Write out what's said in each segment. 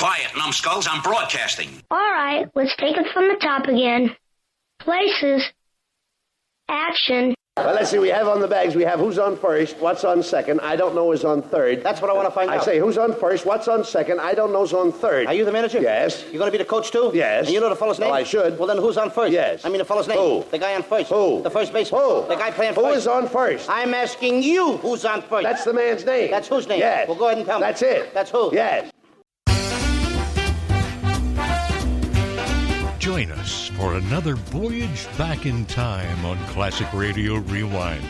Quiet, numbskulls. I'm broadcasting. All right, let's take it from the top again. Places. Action. Well, let's see. We have on the bags, we have who's on first, what's on second, I don't know is on third. That's what I want to find out. I say who's on first, what's on second, I don't know is on third. Are you the manager? Yes. You going to be the coach, too? Yes. And you know the fellow's name? Well, I should. Well, then who's on first? Yes. I mean the fellow's name. Who? The guy on first. Who? The first baseman. Who? The guy playing first. Who is on first? I'm asking you who's on first. That's the man's name. That's whose name? Yes. Well, go ahead and tell me. That's it. That's who? Yes. Join us for another voyage back in time on Classic Radio Rewind.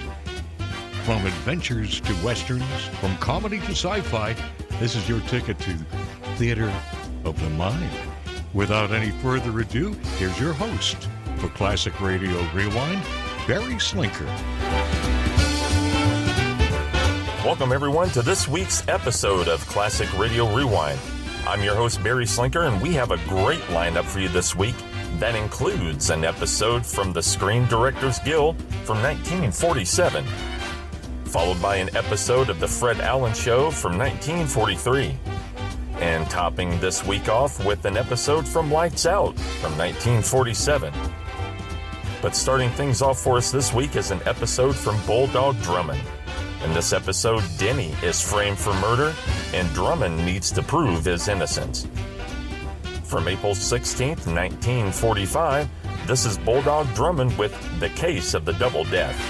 From adventures to westerns, from comedy to sci-fi, this is your ticket to Theater of the Mind. Without any further ado, here's your host for Classic Radio Rewind, Barry Slinker. Welcome, everyone, to this week's episode of Classic Radio Rewind. I'm your host, Barry Slinker, and we have a great lineup for you this week that includes an episode from the Screen Directors Guild from 1947, followed by an episode of The Fred Allen Show from 1943, and topping this week off with an episode from Lights Out from 1947. But starting things off for us this week is an episode from Bulldog Drummond. In this episode, Denny is framed for murder, and Drummond needs to prove his innocence. From April 16th, 1945, this is Bulldog Drummond with The Case of the Double Death.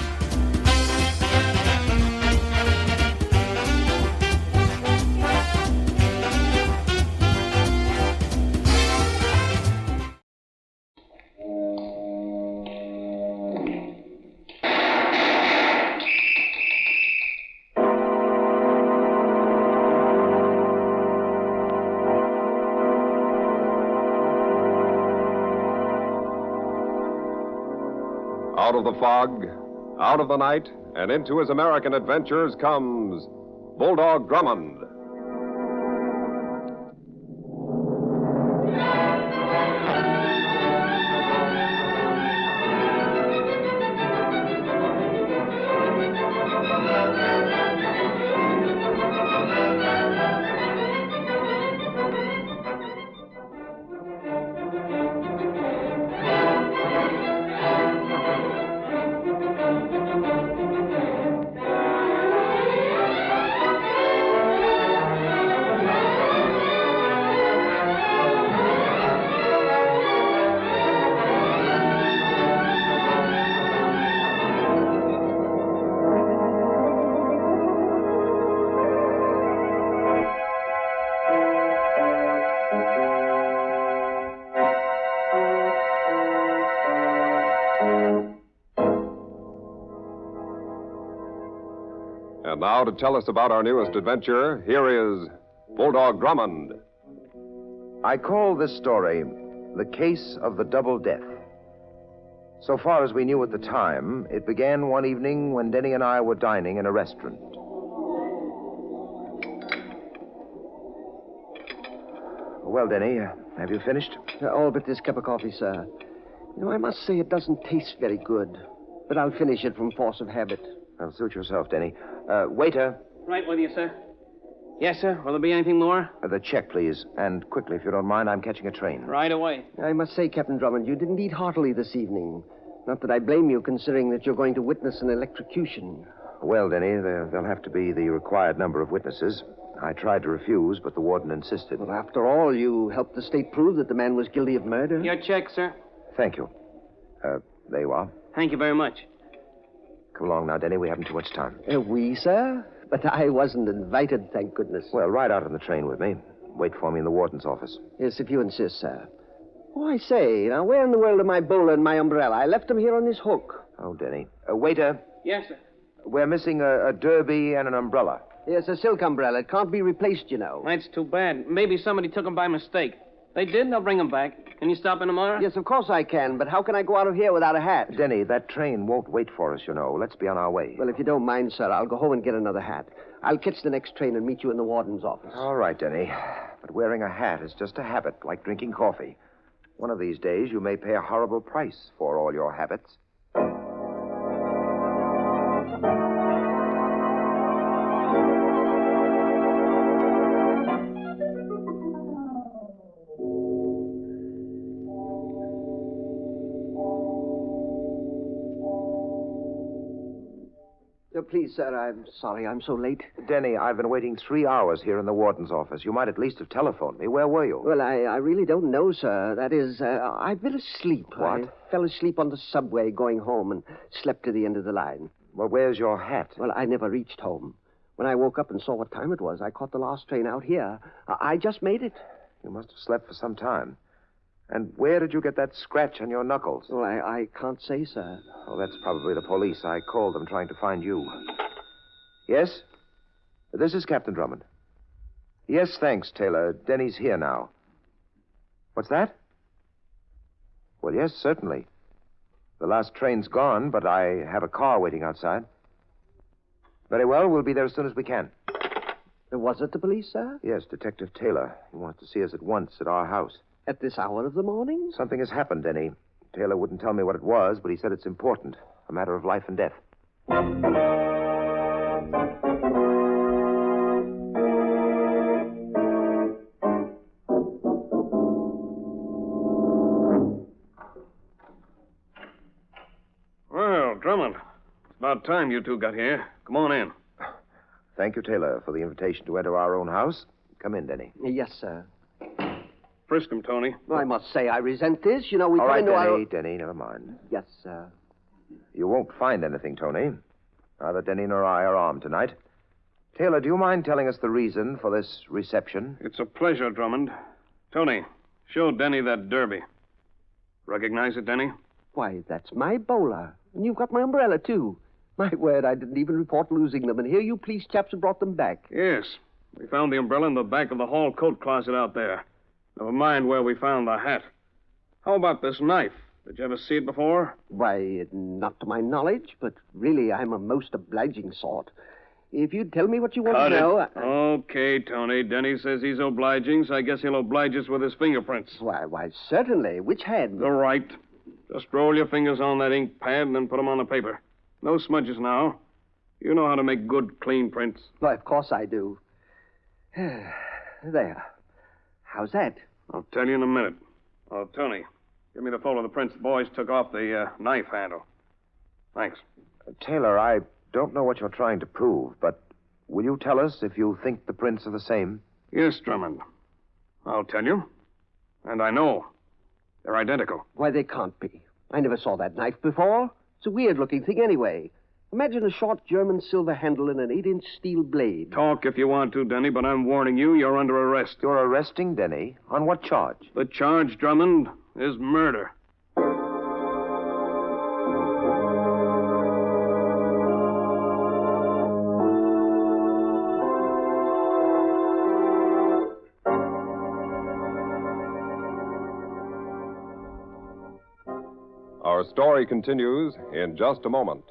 Out of the fog, out of the night, and into his American adventures comes Bulldog Drummond. And now to tell us about our newest adventure, here is Bulldog Drummond. I call this story The Case of the Double Death. So far as we knew at the time, it began one evening when Denny and I were dining in a restaurant. Well, Denny, have you finished? All but this cup of coffee, sir. You know, I must say it doesn't taste very good, but I'll finish it from force of habit. Well, suit yourself, Denny. Waiter. Right with you, sir. Yes, sir. Will there be anything more? The check, please. And quickly, if you don't mind, I'm catching a train. Right away. I must say, Captain Drummond, you didn't eat heartily this evening. Not that I blame you, considering that you're going to witness an electrocution. Well, Denny, there'll have to be the required number of witnesses. I tried to refuse, but the warden insisted. Well, after all, you helped the state prove that the man was guilty of murder. Your check, sir. Thank you. There you are. Thank you very much. Come along now, Denny. We haven't too much time. We, sir? But I wasn't invited, thank goodness. Well, ride out on the train with me. Wait for me in the warden's office. Yes, if you insist, sir. Oh, I say, now, where in the world are my bowler and my umbrella? I left them here on this hook. Oh, Denny. Waiter. Yes, sir. We're missing a derby and an umbrella. Yes, a silk umbrella. It can't be replaced, you know. That's too bad. Maybe somebody took them by mistake. They did, they'll bring them back. Can you stop in tomorrow? Yes, of course I can, but how can I go out of here without a hat? Denny, that train won't wait for us, you know. Let's be on our way. Well, if you don't mind, sir, I'll go home and get another hat. I'll catch the next train and meet you in the warden's office. All right, Denny. But wearing a hat is just a habit, like drinking coffee. One of these days, you may pay a horrible price for all your habits. Please, sir, I'm sorry I'm so late. Denny, I've been waiting 3 hours here in the warden's office. You might at least have telephoned me. Where were you? Well, I really don't know, sir. That is, I've been asleep. What? I fell asleep on the subway going home and slept to the end of the line. Well, where's your hat? Well, I never reached home. When I woke up and saw what time it was, I caught the last train out here. I just made it. You must have slept for some time. And where did you get that scratch on your knuckles? Well, I can't say, sir. Oh, that's probably the police. I called them trying to find you. Yes? This is Captain Drummond. Yes, thanks, Taylor. Denny's here now. What's that? Well, yes, certainly. The last train's gone, but I have a car waiting outside. Very well, we'll be there as soon as we can. Was it the police, sir? Yes, Detective Taylor. He wants to see us at once at our house. At this hour of the morning? Something has happened, Denny. Taylor wouldn't tell me what it was, but he said it's important. A matter of life and death. Well, Drummond, it's about time you two got here. Come on in. Thank you, Taylor, for the invitation to enter our own house. Come in, Denny. Yes, sir. Frisk him, Tony. Well, I must say I resent this. You know, we All right, find Denny, our... Denny, never mind. Yes, sir. You won't find anything, Tony. Neither Denny nor I are armed tonight. Taylor, do you mind telling us the reason for this reception? It's a pleasure, Drummond. Tony, show Denny that derby. Recognize it, Denny? Why, that's my bowler. And you've got my umbrella, too. My word, I didn't even report losing them, and here you police chaps have brought them back. Yes. We found the umbrella in the back of the hall coat closet out there. Never mind where we found the hat. How about this knife? Did you ever see it before? Why, not to my knowledge, but really I'm a most obliging sort. If you'd tell me what you want to know... Okay, Tony. Denny says he's obliging, so I guess he'll oblige us with his fingerprints. Why, certainly. Which hand? The right. Just roll your fingers on that ink pad and then put them on the paper. No smudges now. You know how to make good, clean prints. Why, of course I do. There. How's that? I'll tell you in a minute. Oh, Tony, give me the photo of the prints the boys took off the knife handle. Thanks. Taylor, I don't know what you're trying to prove, but will you tell us if you think the prints are the same? Yes, Drummond. I'll tell you. And I know. They're identical. Why, they can't be. I never saw that knife before. It's a weird-looking thing anyway. Imagine a short German silver handle and an 8-inch steel blade. Talk if you want to, Denny, but I'm warning you, you're under arrest. You're arresting Denny? On what charge? The charge, Drummond, is murder. Our story continues in just a moment.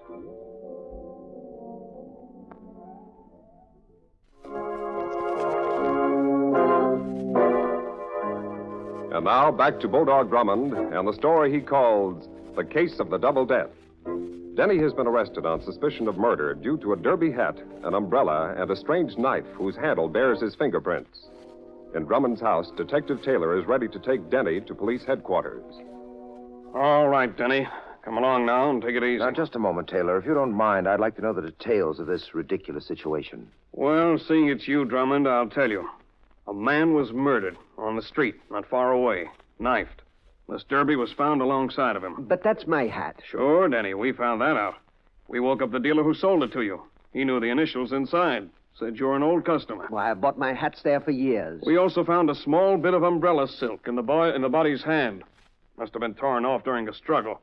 And now, back to Bulldog Drummond and the story he calls The Case of the Double Death. Denny has been arrested on suspicion of murder due to a derby hat, an umbrella, and a strange knife whose handle bears his fingerprints. In Drummond's house, Detective Taylor is ready to take Denny to police headquarters. All right, Denny. Come along now and take it easy. Now, just a moment, Taylor. If you don't mind, I'd like to know the details of this ridiculous situation. Well, seeing it's you, Drummond, I'll tell you. A man was murdered on the street, not far away, knifed. This derby was found alongside of him. But that's my hat. Sure, Denny, we found that out. We woke up the dealer who sold it to you. He knew the initials inside. Said you're an old customer. Why, I've bought my hats there for years. We also found a small bit of umbrella silk in the body's hand. Must have been torn off during a struggle.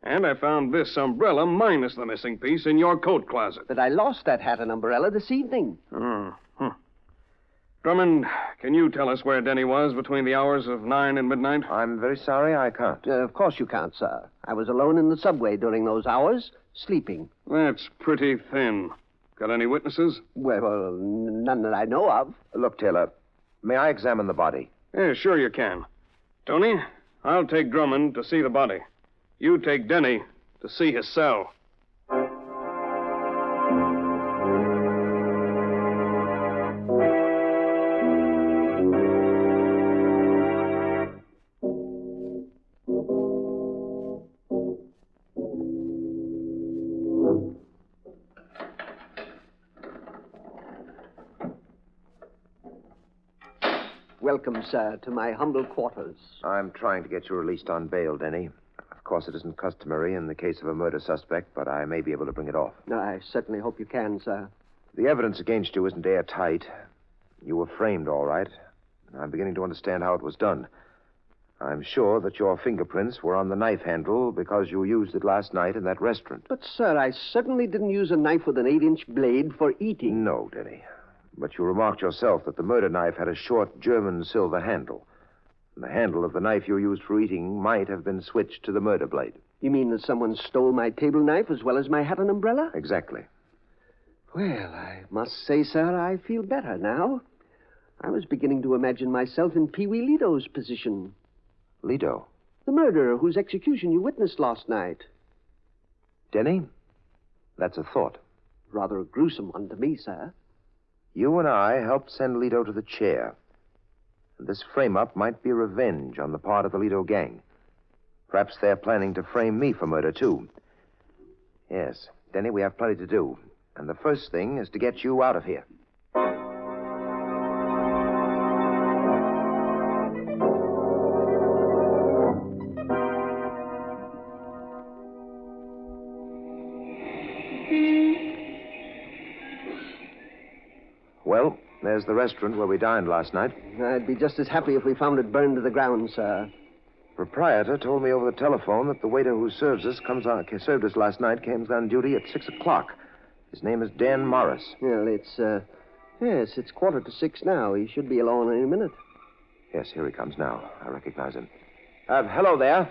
And I found this umbrella minus the missing piece in your coat closet. But I lost that hat and umbrella this evening. Drummond, can you tell us where Denny was between the hours of 9 and midnight? I'm very sorry, I can't. Of course you can't, sir. I was alone in the subway during those hours, sleeping. That's pretty thin. Got any witnesses? Well, none that I know of. Look, Taylor, may I examine the body? Yeah, sure you can. Tony, I'll take Drummond to see the body. You take Denny to see his cell. Welcome, sir, to my humble quarters. I'm trying to get you released on bail, Denny. Of course, it isn't customary in the case of a murder suspect, but I may be able to bring it off. I certainly hope you can, sir. The evidence against you isn't airtight. You were framed, all right. I'm beginning to understand how it was done. I'm sure that your fingerprints were on the knife handle because you used it last night in that restaurant. But, sir, I certainly didn't use a knife with an 8-inch blade for eating. No, Denny. But you remarked yourself that the murder knife had a short German silver handle. And the handle of the knife you used for eating might have been switched to the murder blade. You mean that someone stole my table knife as well as my hat and umbrella? Exactly. Well, I must say, sir, I feel better now. I was beginning to imagine myself in Pee Wee Lito's position. Lito? The murderer whose execution you witnessed last night. Denny, that's a thought. Rather a gruesome one to me, sir. You and I helped send Lito to the chair. And this frame-up might be revenge on the part of the Lito gang. Perhaps they're planning to frame me for murder, too. Yes, Denny, we have plenty to do. And the first thing is to get you out of here. Well, there's the restaurant where we dined last night. I'd be just as happy if we found it burned to the ground, sir. Proprietor told me over the telephone that the waiter who served us last night came on duty at 6 o'clock. His name is Dan Morris. Well, it's 5:45 now. He should be along any minute. Yes, here he comes now. I recognize him. Hello there.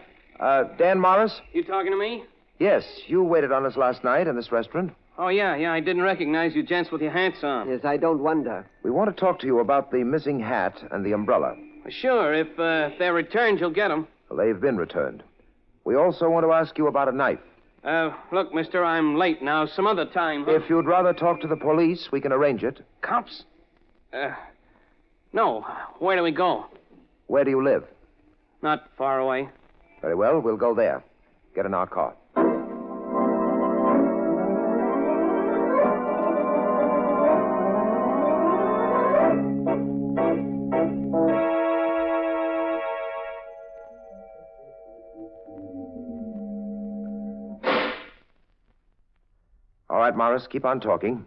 Dan Morris? You talking to me? Yes, you waited on us last night in this restaurant. Oh, yeah, I didn't recognize you gents with your hats on. Yes, I don't wonder. We want to talk to you about the missing hat and the umbrella. Sure, if they're returned, you'll get them. Well, they've been returned. We also want to ask you about a knife. Look, mister, I'm late now. Some other time. Huh? If you'd rather talk to the police, we can arrange it. Cops? No. Where do we go? Where do you live? Not far away. Very well, we'll go there. Get in our car. All right, Morris, keep on talking.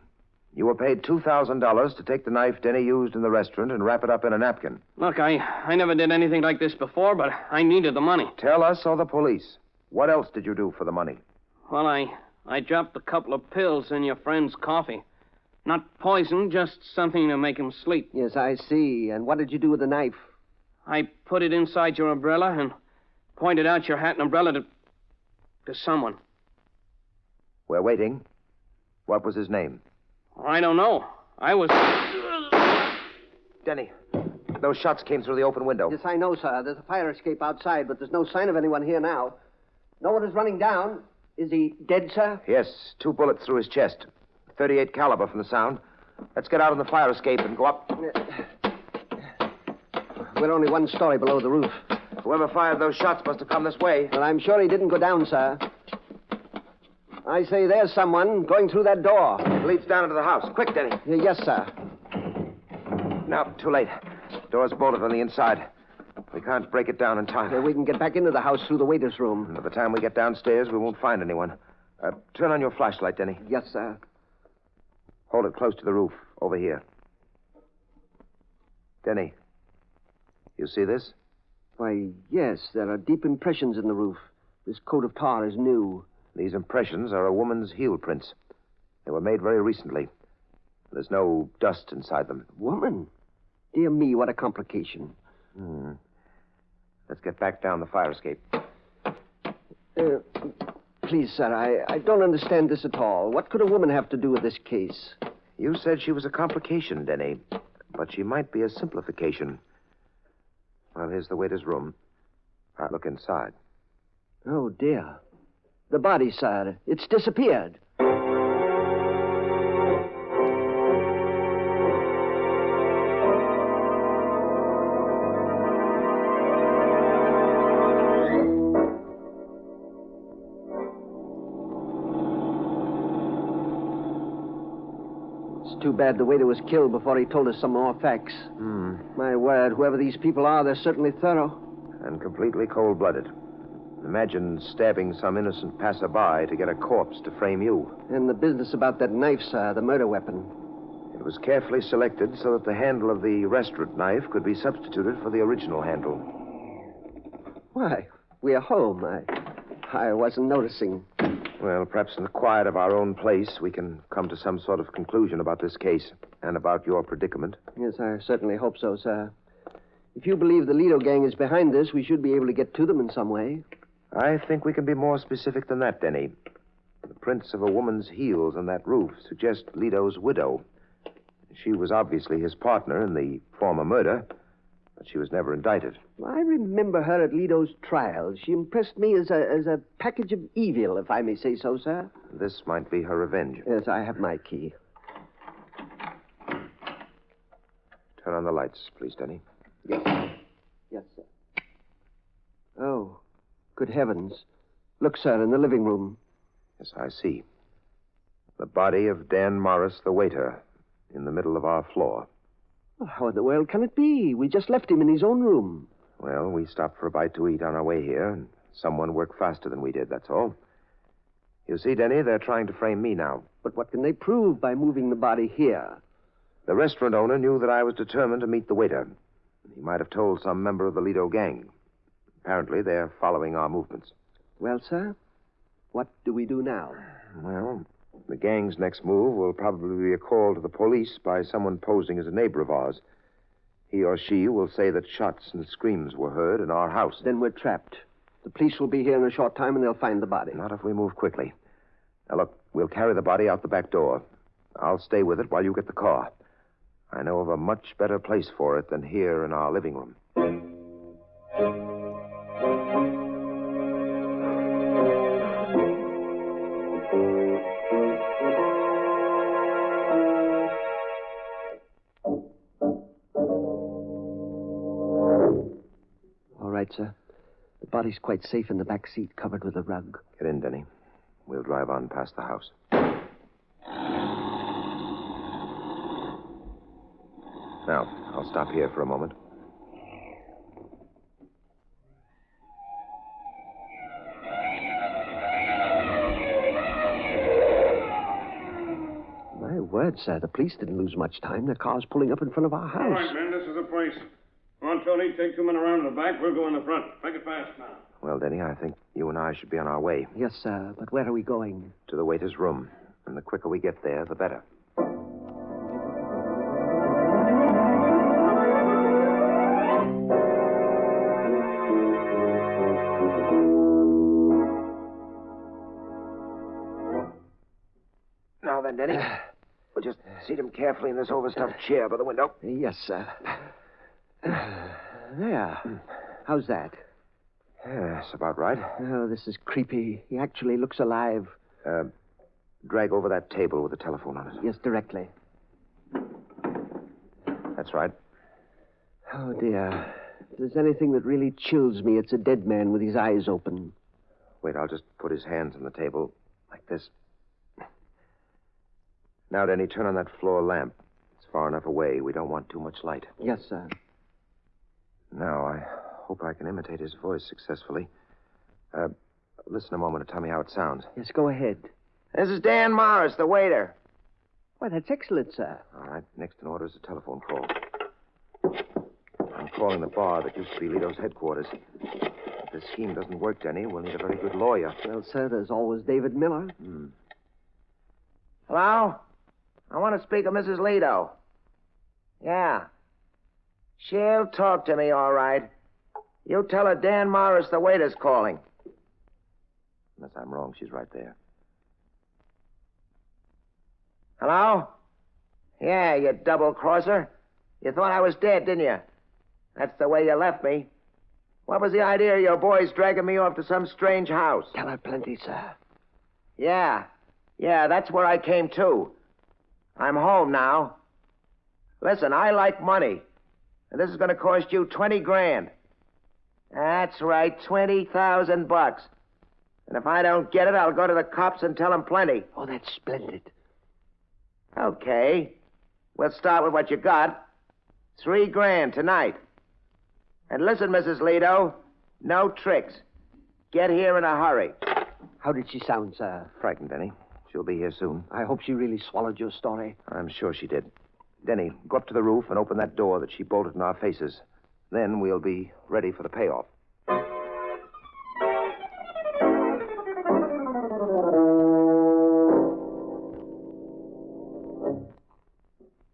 You were paid $2,000 to take the knife Denny used in the restaurant and wrap it up in a napkin. Look, I never did anything like this before, but I needed the money. Tell us or the police. What else did you do for the money? Well, I dropped a couple of pills in your friend's coffee. Not poison, just something to make him sleep. Yes, I see. And what did you do with the knife? I put it inside your umbrella and pointed out your hat and umbrella to someone. We're waiting. What was his name? I don't know. I was... Denny, those shots came through the open window. Yes, I know, sir. There's a fire escape outside, but there's no sign of anyone here now. No one is running down. Is he dead, sir? Yes, 2 bullets through his chest. 38 caliber from the sound. Let's get out on the fire escape and go up. We're only 1 story below the roof. Whoever fired those shots must have come this way. Well, I'm sure he didn't go down, sir. I say there's someone going through that door. It leads down into the house. Quick, Denny. Yes, sir. No, too late. Door's bolted on the inside. We can't break it down in time. We can get back into the house through the waiter's room. By the time we get downstairs, we won't find anyone. Turn on your flashlight, Denny. Yes, sir. Hold it close to the roof, over here. Denny, you see this? Why, yes, there are deep impressions in the roof. This coat of tar is new. These impressions are a woman's heel prints. They were made very recently. There's no dust inside them. Woman? Dear me, what a complication. Let's get back down the fire escape. Please, sir, I don't understand this at all. What could a woman have to do with this case? You said she was a complication, Denny. But she might be a simplification. Well, here's the waiter's room. I'll look inside. Oh, dear. The body, sir. It's disappeared. It's too bad the waiter was killed before he told us some more facts. My word, whoever these people are, they're certainly thorough. And completely cold-blooded. Imagine stabbing some innocent passerby to get a corpse to frame you. And the business about that knife, sir, the murder weapon. It was carefully selected so that the handle of the restaurant knife could be substituted for the original handle. Why, we're home. I wasn't noticing. Well, perhaps in the quiet of our own place, we can come to some sort of conclusion about this case and about your predicament. Yes, I certainly hope so, sir. If you believe the Lido gang is behind this, we should be able to get to them in some way. I think we can be more specific than that, Denny. The prints of a woman's heels on that roof suggest Lido's widow. She was obviously his partner in the former murder, but she was never indicted. I remember her at Lido's trial. She impressed me as a package of evil, if I may say so, sir. This might be her revenge. Yes, I have my key. Turn on the lights, please, Denny. Yes. Yes, sir. Oh, good heavens. Look, sir, in the living room. Yes, I see. The body of Dan Morris, the waiter, in the middle of our floor. Well, how in the world can it be? We just left him in his own room. Well, we stopped for a bite to eat on our way here, and someone worked faster than we did, that's all. You see, Denny, they're trying to frame me now. But what can they prove by moving the body here? The restaurant owner knew that I was determined to meet the waiter. He might have told some member of the Lido gang. Apparently, they're following our movements. Well, sir, what do we do now? Well, the gang's next move will probably be a call to the police by someone posing as a neighbor of ours. He or she will say that shots and screams were heard in our house. Then we're trapped. The police will be here in a short time, and they'll find the body. Not if we move quickly. Now, look, we'll carry the body out the back door. I'll stay with it while you get the car. I know of a much better place for it than here in our living room. All right, sir. The body's quite safe in the back seat, covered with a rug. Get in, Denny. We'll drive on past the house. Now, I'll stop here for a moment. My word, sir, the police didn't lose much time. Their car's pulling up in front of our house. All right, men, this is the place. Come on, Tony, take 2 men around in the back. We'll go in the front. Make it fast now. Well, Denny, I think you and I should be on our way. Yes, sir, but where are we going? To the waiter's room. And the quicker we get there, the better. Now then, Denny, we'll just seat him carefully in this overstuffed chair by the window. Yes, sir. There. How's that? Yes, about right. Oh, this is creepy. He actually looks alive. Drag over that table with the telephone on it. Yes, directly. That's right. Oh, dear. If there's anything that really chills me, it's a dead man with his eyes open. Wait, I'll just put his hands on the table like this. Now, Denny, turn on that floor lamp. It's far enough away. We don't want too much light. Yes, sir. Now, I hope I can imitate his voice successfully. Listen a moment and tell me how it sounds. Yes, go ahead. This is Dan Morris, the waiter. Why, that's excellent, sir. All right, next in order is a telephone call. I'm calling the bar that used to be Lido's headquarters. If this scheme doesn't work, Denny, we'll need a very good lawyer. Well, sir, there's always David Miller. Hello? I want to speak to Mrs. Lido. Yeah. She'll talk to me, all right. You tell her Dan Morris, the waiter's calling. Unless I'm wrong, she's right there. Hello? Yeah, you double-crosser. You thought I was dead, didn't you? That's the way you left me. What was the idea of your boys dragging me off to some strange house? Tell her plenty, sir. Yeah, that's where I came to. I'm home now. Listen, I like money. And this is going to cost you 20 grand. That's right, 20,000 bucks. And if I don't get it, I'll go to the cops and tell them plenty. Oh, that's splendid. Okay. We'll start with what you got. $3,000 tonight. And listen, Mrs. Lido, no tricks. Get here in a hurry. How did she sound, sir? Frightened, Denny. She'll be here soon. I hope she really swallowed your story. I'm sure she did. Denny, go up to the roof and open that door that she bolted in our faces. Then we'll be ready for the payoff.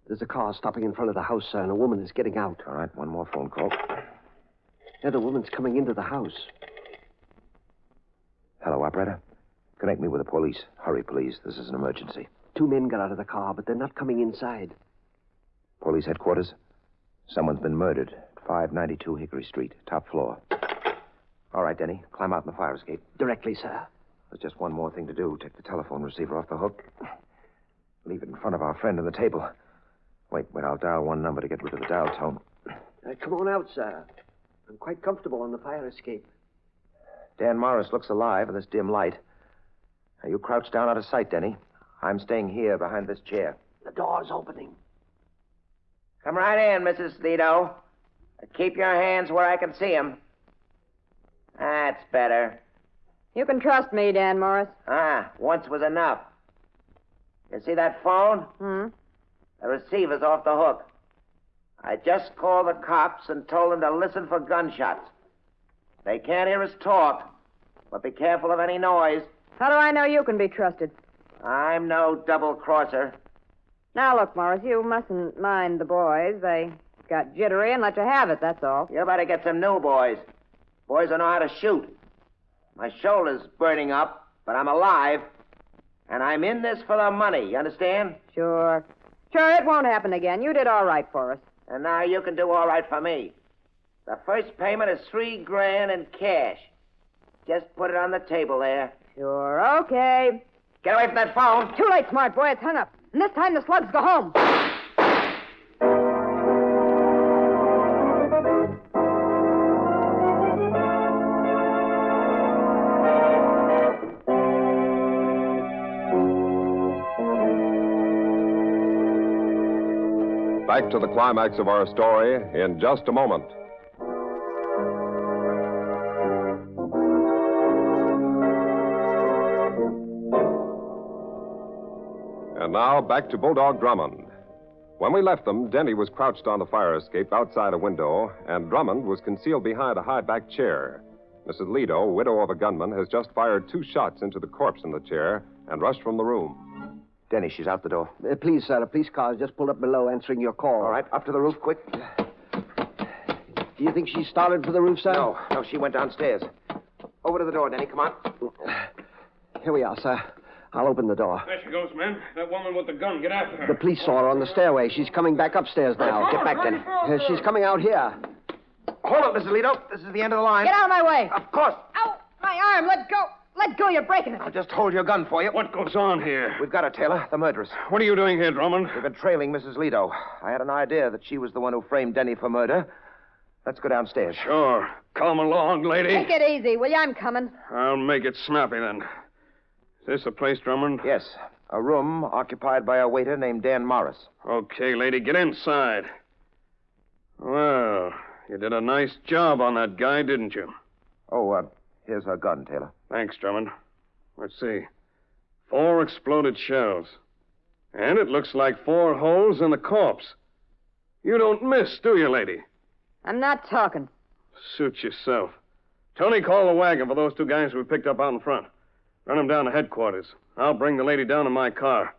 There's a car stopping in front of the house, sir, and a woman is getting out. All right, one more phone call. Yeah, the woman's coming into the house. Hello, operator. Connect me with the police. Hurry, please. This is an emergency. 2 men got out of the car, but they're not coming inside. Police headquarters? Someone's been murdered. 592 Hickory Street, top floor. All right, Denny. Climb out in the fire escape. Directly, sir. There's just one more thing to do. Take the telephone receiver off the hook. Leave it in front of our friend on the table. Wait, I'll dial one number to get rid of the dial tone. Come on out, sir. I'm quite comfortable on the fire escape. Dan Morris looks alive in this dim light. Now, you crouch down out of sight, Denny. I'm staying here behind this chair. The door's opening. Come right in, Mrs. Lido. Keep your hands where I can see them. That's better. You can trust me, Dan Morris. Once was enough. You see that phone? The receiver's off the hook. I just called the cops and told them to listen for gunshots. They can't hear us talk, but be careful of any noise. How do I know you can be trusted? I'm no double-crosser. Now, look, Morris, you mustn't mind the boys. They got jittery and let you have it, that's all. You better get some new boys. Boys who know how to shoot. My shoulder's burning up, but I'm alive. And I'm in this for the money, you understand? Sure, it won't happen again. You did all right for us. And now you can do all right for me. The first payment is $3,000 in cash. Just put it on the table there. Sure, okay. Get away from that phone. Too late, smart boy. It's hung up. And this time the slugs go home. Back to the climax of our story in just a moment. And now, back to Bulldog Drummond. When we left them, Denny was crouched on the fire escape outside a window, and Drummond was concealed behind a high-backed chair. Mrs. Lido, widow of a gunman, has just fired 2 shots into the corpse in the chair and rushed from the room. Denny, she's out the door. Please, sir, a police car has just pulled up below answering your call. All right, up to the roof, quick. Do you think she started for the roof, sir? No, she went downstairs. Over to the door, Denny, come on. Here we are, sir. I'll open the door. There she goes, men. That woman with the gun. Get after her. The police saw her on the stairway. She's coming back upstairs now. Get back, Denny. She's coming out here. Hold up, Mrs. Lido. This is the end of the line. Get out of my way. Of course. Ow! My arm. Let go. Let go. You're breaking it. I'll just hold your gun for you. What goes on here? We've got her, Taylor, the murderess. What are you doing here, Drummond? We've been trailing Mrs. Lido. I had an idea that she was the one who framed Denny for murder. Let's go downstairs. Sure. Come along, lady. Take it easy, will you? I'm coming. I'll make it snappy, then. Is this the place, Drummond? Yes. A room occupied by a waiter named Dan Morris. Okay, lady, get inside. Well, you did a nice job on that guy, didn't you? Oh, here's her gun, Taylor. Thanks, Drummond. Let's see. 4 exploded shells. And it looks like 4 holes in the corpse. You don't miss, do you, lady? I'm not talking. Suit yourself. Tony, call the wagon for those 2 guys we picked up out in front. Run them down to headquarters. I'll bring the lady down in my car.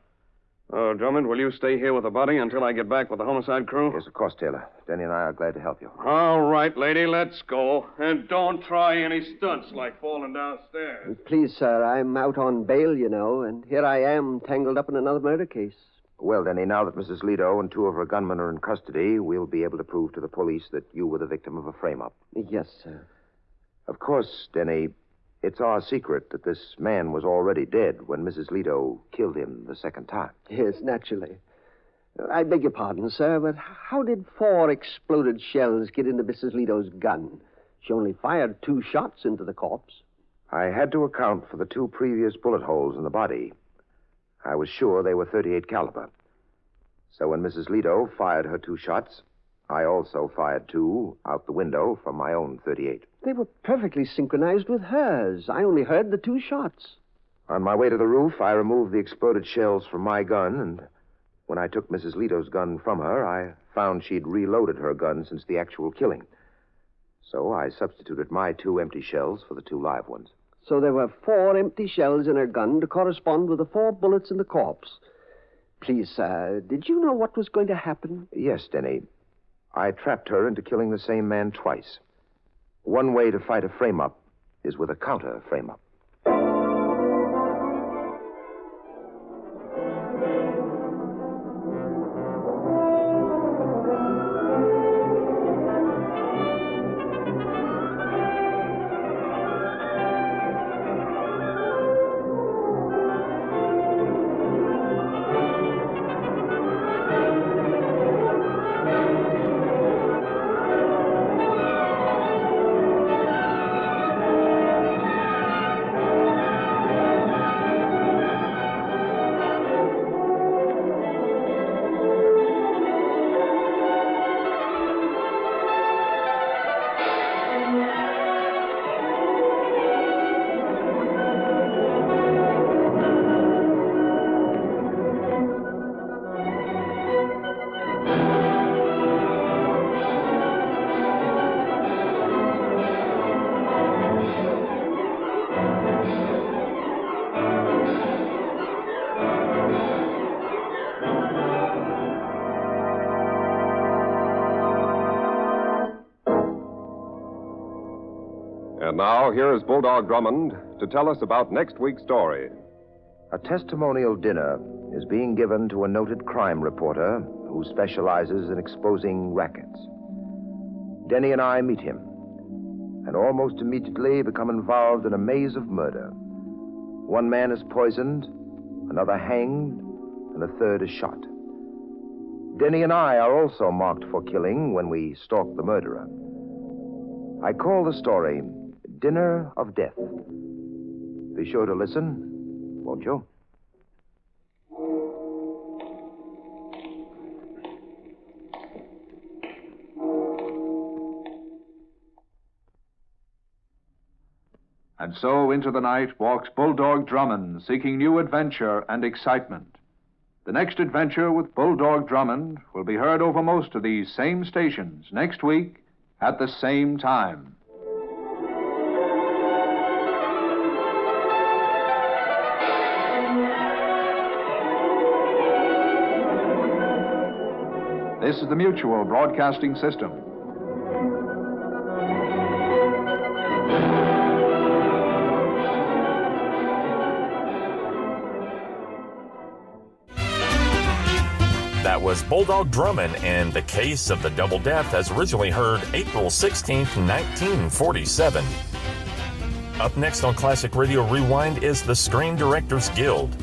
Oh, Drummond, will you stay here with the body until I get back with the homicide crew? Yes, of course, Taylor. Denny and I are glad to help you. All right, lady, let's go. And don't try any stunts like falling downstairs. Please, sir, I'm out on bail, you know, and here I am tangled up in another murder case. Well, Denny, now that Mrs. Lido and 2 of her gunmen are in custody, we'll be able to prove to the police that you were the victim of a frame-up. Yes, sir. Of course, Denny, it's our secret that this man was already dead when Mrs. Lido killed him the second time. Yes, naturally. I beg your pardon, sir, but how did 4 exploded shells get into Mrs. Lido's gun? She only fired 2 shots into the corpse. I had to account for the 2 previous bullet holes in the body. I was sure they were .38 caliber. So when Mrs. Lido fired her 2 shots, I also fired 2 out the window from my own .38. They were perfectly synchronized with hers. I only heard the 2 shots. On my way to the roof, I removed the exploded shells from my gun, and when I took Mrs. Lido's gun from her, I found she'd reloaded her gun since the actual killing. So I substituted my 2 empty shells for the 2 live ones. So there were 4 empty shells in her gun to correspond with the 4 bullets in the corpse. Please, sir, did you know what was going to happen? Yes, Denny. I trapped her into killing the same man twice. One way to fight a frame-up is with a counter frame-up. And now, here is Bulldog Drummond to tell us about next week's story. A testimonial dinner is being given to a noted crime reporter who specializes in exposing rackets. Denny and I meet him, and almost immediately become involved in a maze of murder. One man is poisoned, another hanged, and a third is shot. Denny and I are also marked for killing when we stalk the murderer. I call the story Dinner of Death. Be sure to listen, won't you? And so into the night walks Bulldog Drummond, seeking new adventure and excitement. The next adventure with Bulldog Drummond will be heard over most of these same stations next week at the same time. This is the Mutual Broadcasting System. That was Bulldog Drummond and The Case of the Double Death, as originally heard April 16th, 1947. Up next on Classic Radio Rewind is the Screen Directors Guild.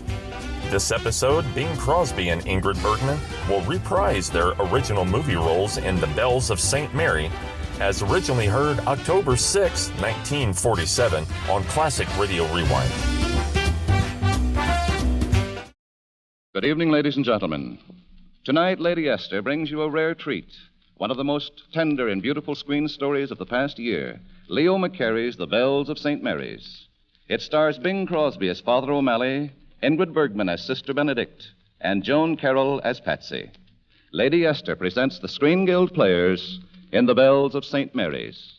This episode, Bing Crosby and Ingrid Bergman will reprise their original movie roles in The Bells of St. Mary, as originally heard October 6, 1947, on Classic Radio Rewind. Good evening, ladies and gentlemen. Tonight, Lady Esther brings you a rare treat, one of the most tender and beautiful screen stories of the past year, Leo McCarey's The Bells of St. Mary's. It stars Bing Crosby as Father O'Malley, Ingrid Bergman as Sister Benedict, and Joan Carroll as Patsy. Lady Esther presents the Screen Guild players in The Bells of St. Mary's.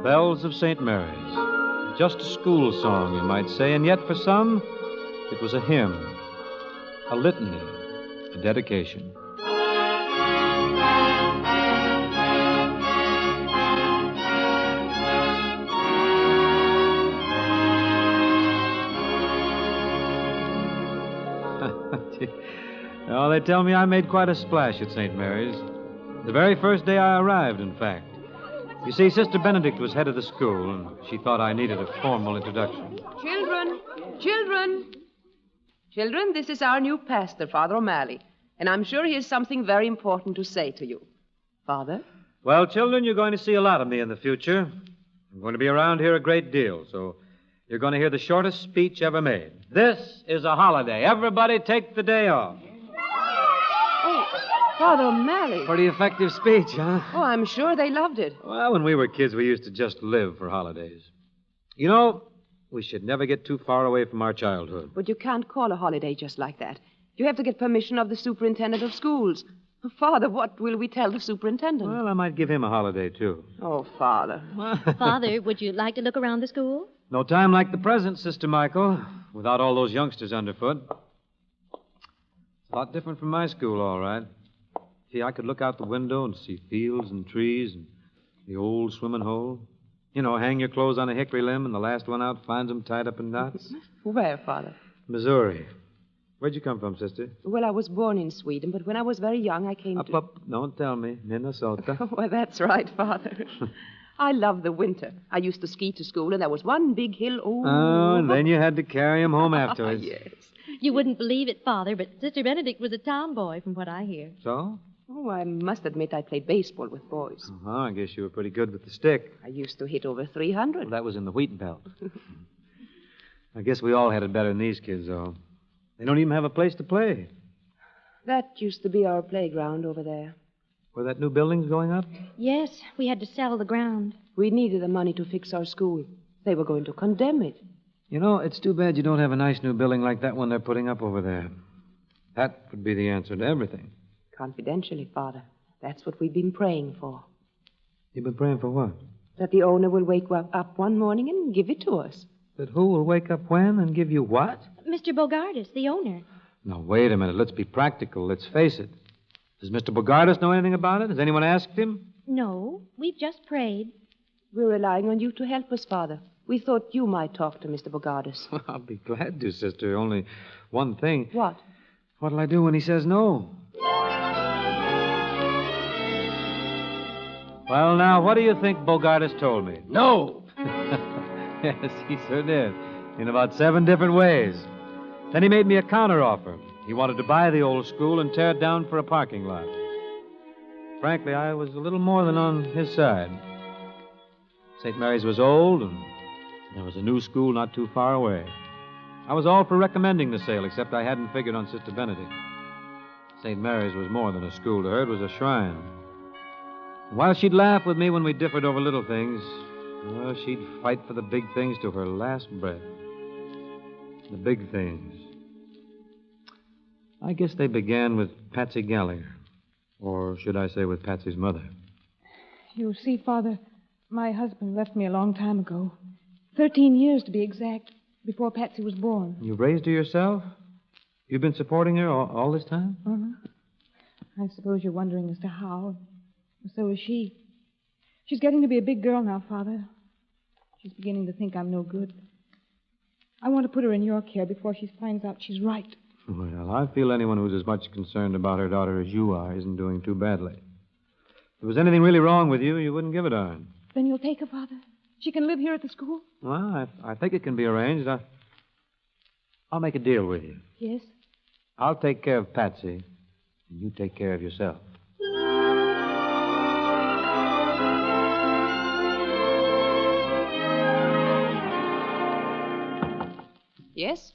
Bells of St. Mary's. Just a school song, you might say, and yet for some, it was a hymn, a litany, a dedication. Oh, they tell me I made quite a splash at St. Mary's. The very first day I arrived, in fact. You see, Sister Benedict was head of the school, and she thought I needed a formal introduction. Children, this is our new pastor, Father O'Malley, and I'm sure he has something very important to say to you. Father? Well, children, you're going to see a lot of me in the future. I'm going to be around here a great deal, so you're going to hear the shortest speech ever made. This is a holiday. Everybody take the day off. Father O'Malley. Pretty effective speech, huh? Oh, I'm sure they loved it. Well, when we were kids, we used to just live for holidays. You know, we should never get too far away from our childhood. But you can't call a holiday just like that. You have to get permission of the superintendent of schools. Father, what will we tell the superintendent? Well, I might give him a holiday, too. Oh, Father. Father, would you like to look around the school? No time like the present, Sister Michael, without all those youngsters underfoot. It's a lot different from my school, all right. See, I could look out the window and see fields and trees and the old swimming hole. You know, hang your clothes on a hickory limb and the last one out finds them tied up in knots. Where, Father? Missouri. Where'd you come from, sister? Well, I was born in Sweden, but when I was very young, I came to... Up. Don't tell me. Minnesota. Well, that's right, Father. I love the winter. I used to ski to school, and there was one big hill. Oh, and then you had to carry him home afterwards. Yes. You wouldn't believe it, Father, but Sister Benedict was a tomboy, from what I hear. So? Oh, I must admit I played baseball with boys. Uh-huh. I guess you were pretty good with the stick. I used to hit over 300. Well, that was in the wheat belt. I guess we all had it better than these kids, though. They don't even have a place to play. That used to be our playground over there. Where that new building's going up? Yes, we had to sell the ground. We needed the money to fix our school. They were going to condemn it. You know, it's too bad you don't have a nice new building like that one they're putting up over there. That would be the answer to everything. Confidentially, Father. That's what we've been praying for. You've been praying for what? That the owner will wake up one morning and give it to us. That who will wake up when and give you what? Mr. Bogardus, the owner. Now, wait a minute. Let's be practical. Let's face it. Does Mr. Bogardus know anything about it? Has anyone asked him? No, we've just prayed. We're relying on you to help us, Father. We thought you might talk to Mr. Bogardus. I'll be glad to, sister. Only one thing. What? What'll I do when he says no? Well, now, what do you think Bogardus told me? No! Yes, he sure did. In about 7 different ways. Then he made me a counteroffer. He wanted to buy the old school and tear it down for a parking lot. Frankly, I was a little more than on his side. St. Mary's was old, and there was a new school not too far away. I was all for recommending the sale, except I hadn't figured on Sister Benedict. St. Mary's was more than a school to her. It was a shrine. And while she'd laugh with me when we differed over little things, well, she'd fight for the big things to her last breath. The big things. I guess they began with Patsy Gallagher. Or should I say with Patsy's mother. You see, Father, my husband left me a long time ago. 13 years, to be exact, before Patsy was born. You raised her yourself? You've been supporting her all this time? I suppose you're wondering as to how. So is she. She's getting to be a big girl now, Father. She's beginning to think I'm no good. I want to put her in your care before she finds out she's right. Well, I feel anyone who's as much concerned about her daughter as you are isn't doing too badly. If there was anything really wrong with you, you wouldn't give a darn. Then you'll take her, Father? She can live here at the school? Well, I think it can be arranged. I'll make a deal with you. Yes? I'll take care of Patsy, and you take care of yourself. Yes?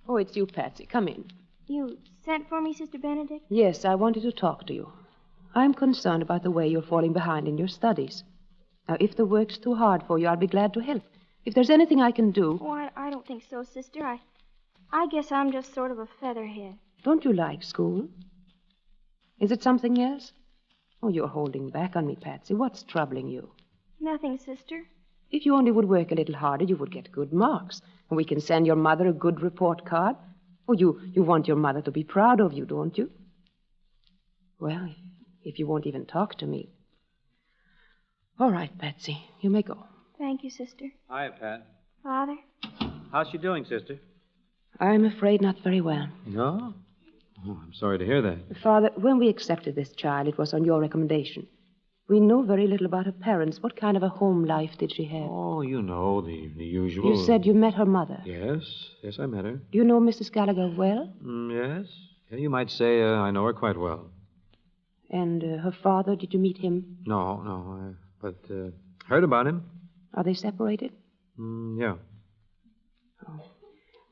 Oh, it's you, Patsy. Come in. You sent for me, Sister Benedict? Yes, I wanted to talk to you. I'm concerned about the way you're falling behind in your studies. Now, if the work's too hard for you, I'll be glad to help. If there's anything I can do... Oh, I don't think so, Sister. I guess I'm just sort of a featherhead. Don't you like school? Is it something else? Oh, you're holding back on me, Patsy. What's troubling you? Nothing, Sister. If you only would work a little harder, you would get good marks. And we can send your mother a good report card. Oh, you want your mother to be proud of you, don't you? Well, if you won't even talk to me. All right, Patsy, you may go. Thank you, Sister. Hi, Pat. Father? How's she doing, sister? I'm afraid not very well. No? Oh, I'm sorry to hear that. Father, when we accepted this child, it was on your recommendation. We know very little about her parents. What kind of a home life did she have? Oh, you know, the usual. You said you met her mother. Yes, I met her. Do you know Mrs. Gallagher well? Yes. Yeah, you might say I know her quite well. And her father, did you meet him? No, but heard about him. Are they separated? Yeah. Oh.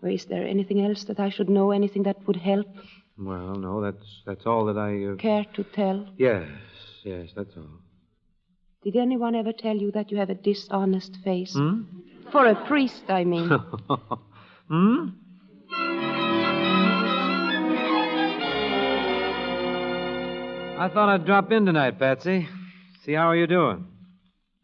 Well, is there anything else that I should know? Anything that would help? Well, no, that's all that I... Care to tell? Yes, that's all. Did anyone ever tell you that you have a dishonest face? For a priest, I mean. I thought I'd drop in tonight, Patsy. See how are you doing?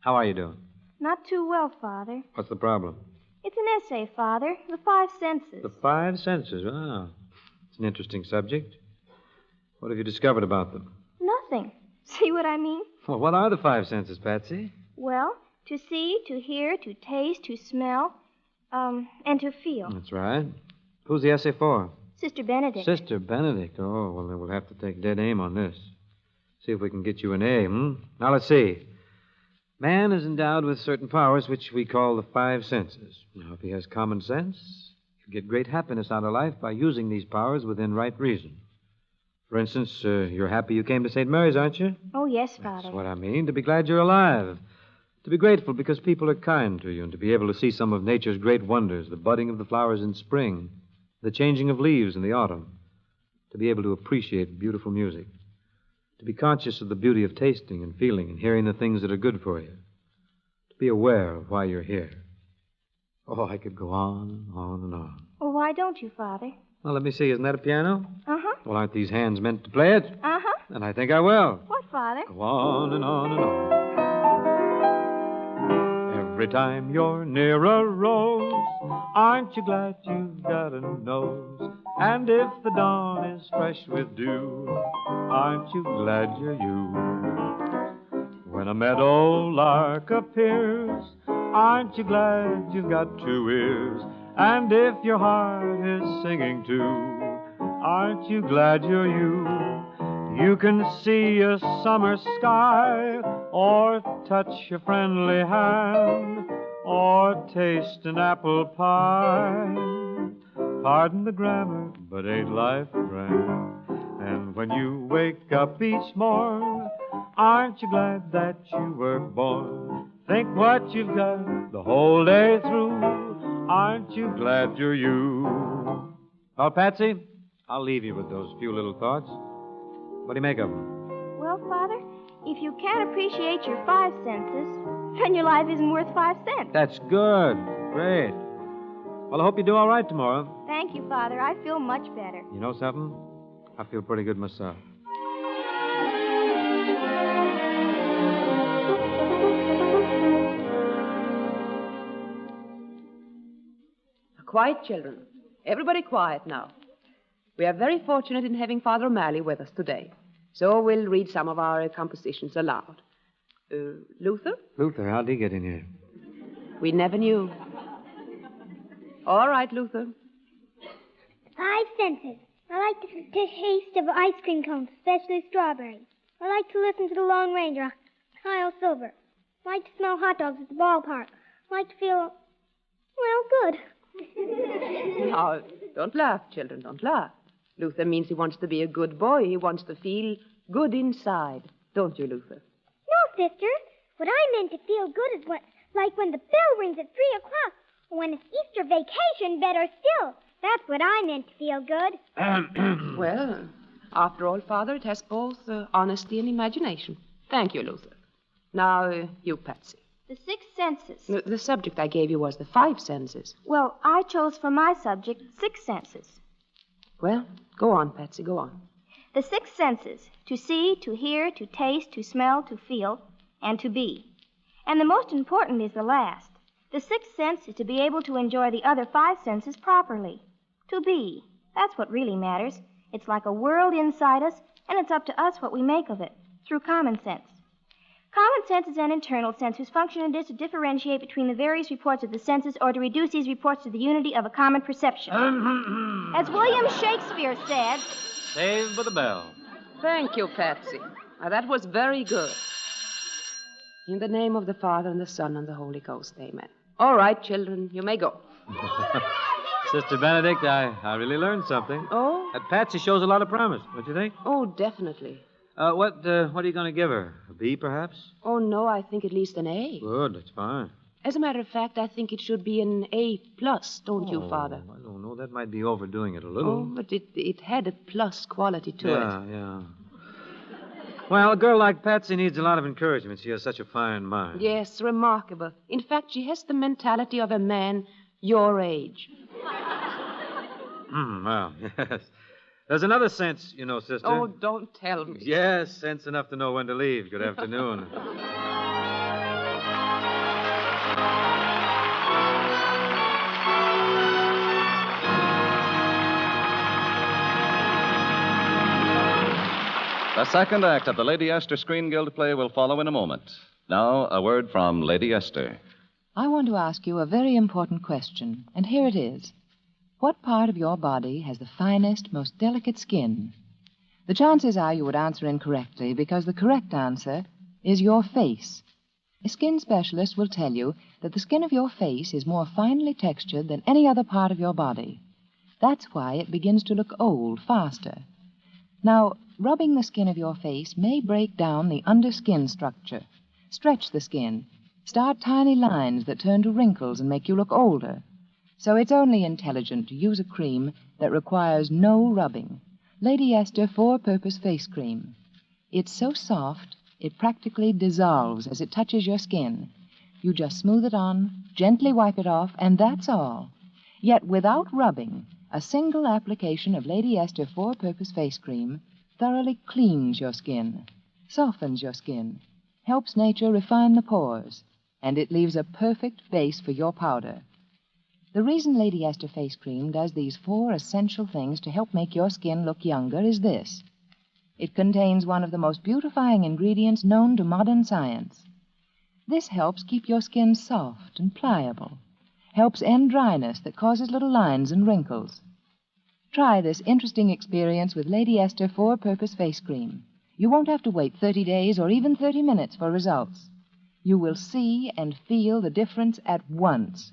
How are you doing? Not too well, Father. What's the problem? It's an essay, Father. The 5 senses. The 5 senses. Ah, it's an interesting subject. What have you discovered about them? Nothing. See what I mean? Well, what are the 5 senses, Patsy? Well, to see, to hear, to taste, to smell, and to feel. That's right. Who's the essay for? Sister Benedict. Sister Benedict. Oh, well, then we'll have to take dead aim on this. See if we can get you an A, Now, let's see. Man is endowed with certain powers which we call the 5 senses. Now, if he has common sense, he'll get great happiness out of life by using these powers within right reason. For instance, you're happy you came to St. Mary's, aren't you? Oh, yes, Father. That's what I mean. To be glad you're alive. To be grateful because people are kind to you, and to be able to see some of nature's great wonders, the budding of the flowers in spring, the changing of leaves in the autumn. To be able to appreciate beautiful music. To be conscious of the beauty of tasting and feeling and hearing the things that are good for you. To be aware of why you're here. Oh, I could go on and on and on. Well, why don't you, Father? Well, let me see. Isn't that a piano? Uh-huh. Well, aren't these hands meant to play it? Uh-huh. Then I think I will. What, Father? Go on and on and on. Every time you're near a rose, aren't you glad you've got a nose? And if the dawn is fresh with dew, aren't you glad you're you? When a meadow lark appears, aren't you glad you've got 2 ears? And if your heart is singing too, aren't you glad you're you? You can see a summer sky, or touch a friendly hand, or taste an apple pie. Pardon the grammar, but ain't life grand? And when you wake up each morn, aren't you glad that you were born? Think what you've got the whole day through. Aren't you glad you're you? Well, Patsy, I'll leave you with those few little thoughts. What do you make of them? Well, Father, if you can't appreciate your 5 senses, then your life isn't worth 5 cents. That's good. Great. Well, I hope you do all right tomorrow. Thank you, Father. I feel much better. You know something? I feel pretty good myself. Quiet, children. Everybody quiet now. We are very fortunate in having Father O'Malley with us today. So we'll read some of our compositions aloud. Luther? Luther, how'd he get in here? We never knew. All right, Luther. 5 senses. I like the taste of ice cream cones, especially strawberries. I like to listen to the Lone Ranger on Kyle Silver. I like to smell hot dogs at the ballpark. I like to feel, well, good. Now, don't laugh, children, don't laugh. Luther means he wants to be a good boy. He wants to feel good inside. Don't you, Luther? No, sister. What I meant to feel good is like when the bell rings at 3 o'clock, or when it's Easter vacation, better still. That's what I meant to feel good. Well, after all, Father, it has both honesty and imagination. Thank you, Luther. Now, you, Patsy. The 6 senses. The subject I gave you was the 5 senses. Well, I chose for my subject 6 senses. Well, go on, Patsy, go on. The 6 senses: to see, to hear, to taste, to smell, to feel, and to be. And the most important is the last. The 6th sense is to be able to enjoy the other 5 senses properly. To be. That's what really matters. It's like a world inside us, and it's up to us what we make of it, through common sense. Common sense is an internal sense whose function it is to differentiate between the various reports of the senses or to reduce these reports to the unity of a common perception. As William Shakespeare said... Saved by the bell. Thank you, Patsy. Now, that was very good. In the name of the Father, and the Son, and the Holy Ghost, amen. All right, children, you may go. Sister Benedict, I really learned something. Oh? That Patsy shows a lot of promise. What do you think? Oh, definitely. What are you going to give her? A B, perhaps? Oh, no, I think at least an A. Good, that's fine. As a matter of fact, I think it should be an A+, don't you, Father? I don't know. That might be overdoing it a little. Oh, but it had a plus quality to it. Yeah. Well, a girl like Patsy needs a lot of encouragement. She has such a fine mind. Yes, remarkable. In fact, she has the mentality of a man your age. Well, yes. There's another sense, you know, sister. Oh, don't tell me. Yes, sense enough to know when to leave. Good afternoon. The second act of the Lady Esther Screen Guild play will follow in a moment. Now, a word from Lady Esther. I want to ask you a very important question, and here it is. What part of your body has the finest, most delicate skin? The chances are you would answer incorrectly because the correct answer is your face. A skin specialist will tell you that the skin of your face is more finely textured than any other part of your body. That's why it begins to look old faster. Now, rubbing the skin of your face may break down the underskin structure, stretch the skin, start tiny lines that turn to wrinkles and make you look older. So it's only intelligent to use a cream that requires no rubbing. Lady Esther Four-Purpose Face Cream. It's so soft, it practically dissolves as it touches your skin. You just smooth it on, gently wipe it off, and that's all. Yet without rubbing, a single application of Lady Esther Four-Purpose Face Cream thoroughly cleans your skin, softens your skin, helps nature refine the pores, and it leaves a perfect base for your powder. The reason Lady Esther Face Cream does these 4 essential things to help make your skin look younger is this. It contains one of the most beautifying ingredients known to modern science. This helps keep your skin soft and pliable, helps end dryness that causes little lines and wrinkles. Try this interesting experience with Lady Esther Four-Purpose Face Cream. You won't have to wait 30 days or even 30 minutes for results. You will see and feel the difference at once.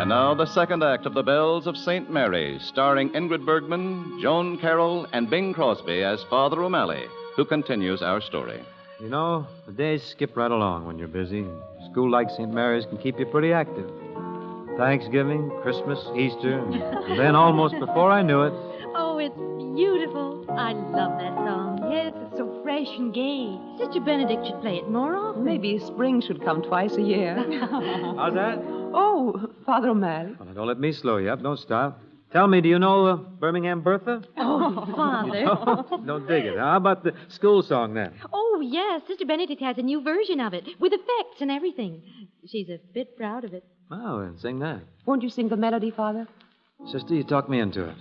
And now the second act of The Bells of St. Mary, starring Ingrid Bergman, Joan Carroll, and Bing Crosby as Father O'Malley, who continues our story. You know, the days skip right along when you're busy. School like St. Mary's can keep you pretty active. Thanksgiving, Christmas, Easter, and then almost before I knew it... Oh, it's beautiful. I love that song. Yes, it's so fresh and gay. Sister Benedict should play it more often. Maybe spring should come twice a year. How's that? Oh, Father O'Malley. Well, don't let me slow you up. Don't stop. Tell me, do you know Birmingham Bertha? Oh, Father. Don't dig it. How about the school song, then? Oh, yes. Sister Benedict has a new version of it, with effects and everything. She's a bit proud of it. Oh, then sing that. Won't you sing the melody, Father? Sister, you talk me into it.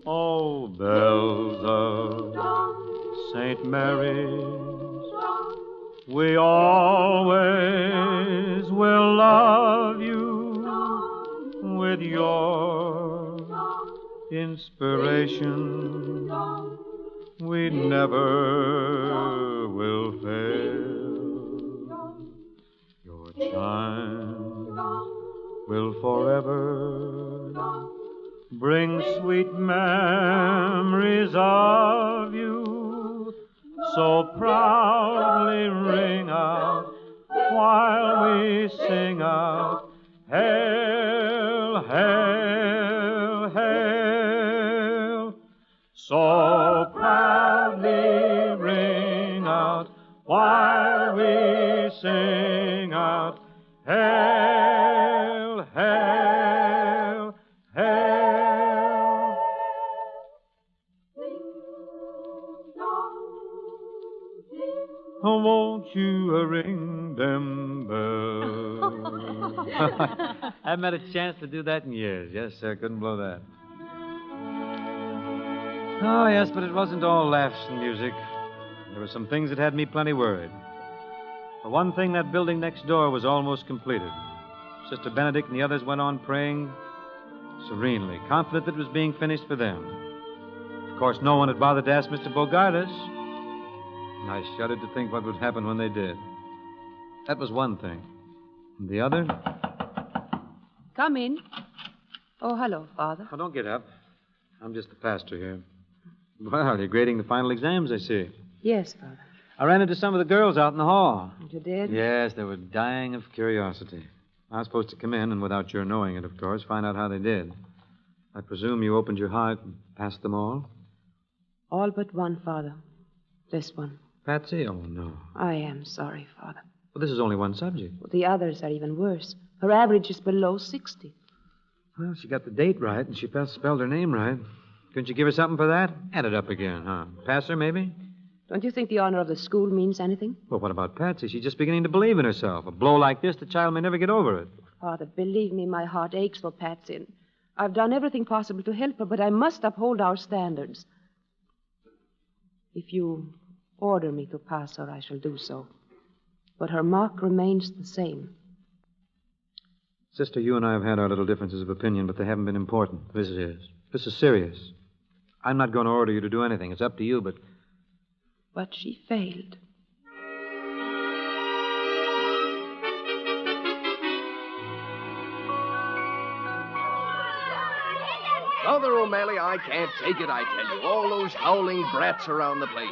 Oh, bells of St. Mary's, we always will love you with your inspiration. We never will fail. Your chime will forever bring sweet memories of you, so proudly ring out while we sing out, Hail, hail, hail. So proudly ring out while we sing out, Hail, hail, hail. Oh, won't you ring them bells? I haven't had a chance to do that in years. Yes, sir, couldn't blow that. Oh, yes, but it wasn't all laughs and music. There were some things that had me plenty worried. For one thing, that building next door was almost completed. Sister Benedict and the others went on praying serenely, confident that it was being finished for them. Of course, no one had bothered to ask Mr. Bogardus. And I shuddered to think what would happen when they did. That was one thing. And the other? Come in. Oh, hello, Father. Oh, don't get up. I'm just the pastor here. Well, you're grading the final exams, I see. Yes, Father. I ran into some of the girls out in the hall. You did? Yes, they were dying of curiosity. I was supposed to come in, and without your knowing it, of course, find out how they did. I presume you opened your heart and passed them all? All but one, Father. This one. Patsy? Oh, no. I am sorry, Father. Well, this is only one subject. Well, the others are even worse. Her average is below 60. Well, she got the date right, and she spelled her name right. Couldn't you give her something for that? Add it up again, huh? Pass her, maybe? Don't you think the honor of the school means anything? Well, what about Patsy? She's just beginning to believe in herself. A blow like this, the child may never get over it. Father, believe me, my heart aches for Patsy. And I've done everything possible to help her, but I must uphold our standards. If you order me to pass her, I shall do so. But her mark remains the same. Sister, you and I have had our little differences of opinion, but they haven't been important. This is. This is serious. I'm not going to order you to do anything. It's up to you, but... But she failed. Father O'Malley, I can't take it, I tell you. All those howling brats around the place.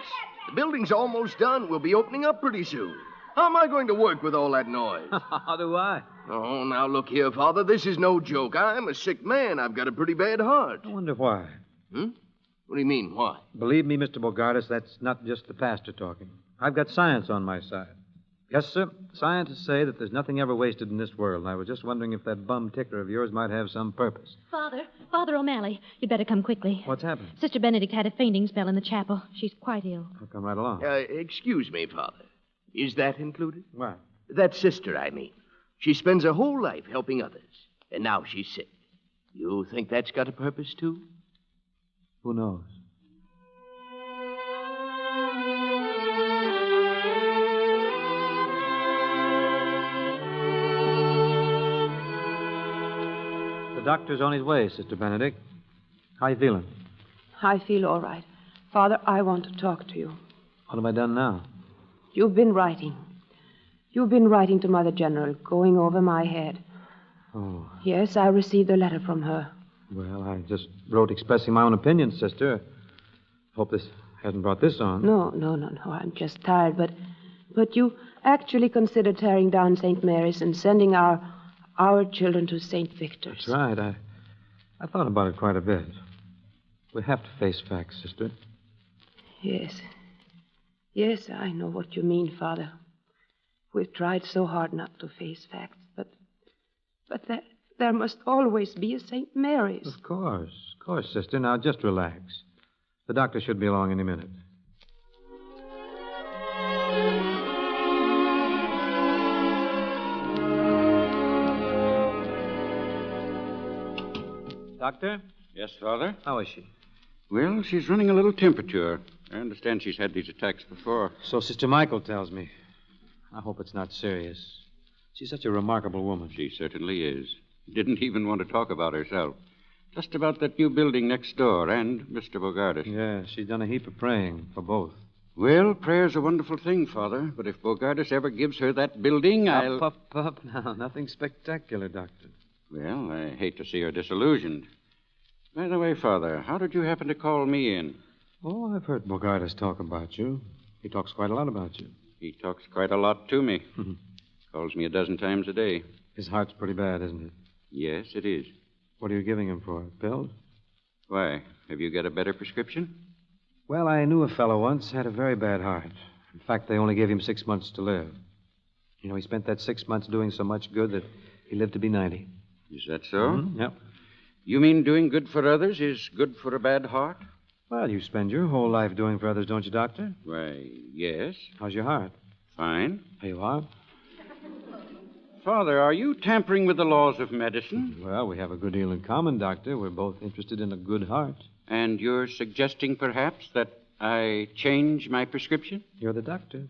The building's almost done. We'll be opening up pretty soon. How am I going to work with all that noise? How do I? Oh, now look here, Father. This is no joke. I'm a sick man. I've got a pretty bad heart. I wonder why. What do you mean, why? Believe me, Mr. Bogardus, that's not just the pastor talking. I've got science on my side. Yes, sir. Scientists say that there's nothing ever wasted in this world. And I was just wondering if that bum tickler of yours might have some purpose. Father O'Malley, you'd better come quickly. What's happened? Sister Benedict had a fainting spell in the chapel. She's quite ill. I'll come right along. Excuse me, Father. Is that included? What? That sister, I mean. She spends her whole life helping others, and now she's sick. You think that's got a purpose, too? Who knows? The doctor's on his way, Sister Benedict. How you feeling? I feel all right. Father, I want to talk to you. What have I done now? You've been writing. You've been writing to Mother General, going over my head. Oh. Yes, I received a letter from her. Well, I just wrote expressing my own opinion, Sister. Hope this hasn't brought this on. No. I'm just tired, but you actually considered tearing down St. Mary's and sending our children to St. Victor's. That's right. I thought about it quite a bit. We have to face facts, Sister. Yes, I know what you mean, Father. We've tried so hard not to face facts, but there must always be a St. Mary's. Of course, Sister. Now, just relax. The doctor should be along any minute. Doctor? Yes, Father? How is she? Well, she's running a little temperature. I understand she's had these attacks before. So Sister Michael tells me. I hope it's not serious. She's such a remarkable woman. She certainly is. Didn't even want to talk about herself. Just about that new building next door and Mr. Bogardus. Yeah, she's done a heap of praying for both. Well, prayer's a wonderful thing, Father. But if Bogardus ever gives her that building, I'll... Up now. Nothing spectacular, Doctor. Well, I hate to see her disillusioned. By the way, Father, how did you happen to call me in? Oh, I've heard Bogardus talk about you. He talks quite a lot about you. He talks quite a lot to me. Calls me a dozen times a day. His heart's pretty bad, isn't it? Yes, it is. What are you giving him for? Pills? Why? Have you got a better prescription? Well, I knew a fellow once had a very bad heart. In fact, they only gave him 6 months to live. You know, he spent that 6 months doing so much good that he lived to be 90. Is that so? Mm-hmm. Yep. You mean doing good for others is good for a bad heart? Well, you spend your whole life doing for others, don't you, Doctor? Why, yes. How's your heart? Fine. Here you are. Father, are you tampering with the laws of medicine? Well, we have a good deal in common, Doctor. We're both interested in a good heart. And you're suggesting, perhaps, that I change my prescription? You're the doctor.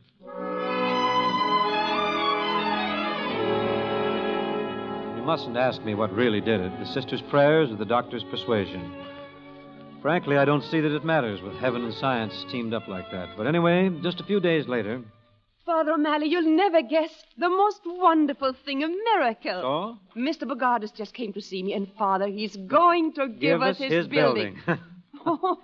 You mustn't ask me what really did it, the sister's prayers or the doctor's persuasion. Frankly, I don't see that it matters with heaven and science teamed up like that. But anyway, just a few days later... Father O'Malley, you'll never guess the most wonderful thing, a miracle. So? Mr. Bogardus just came to see me, and Father, he's going to give us his building. Oh,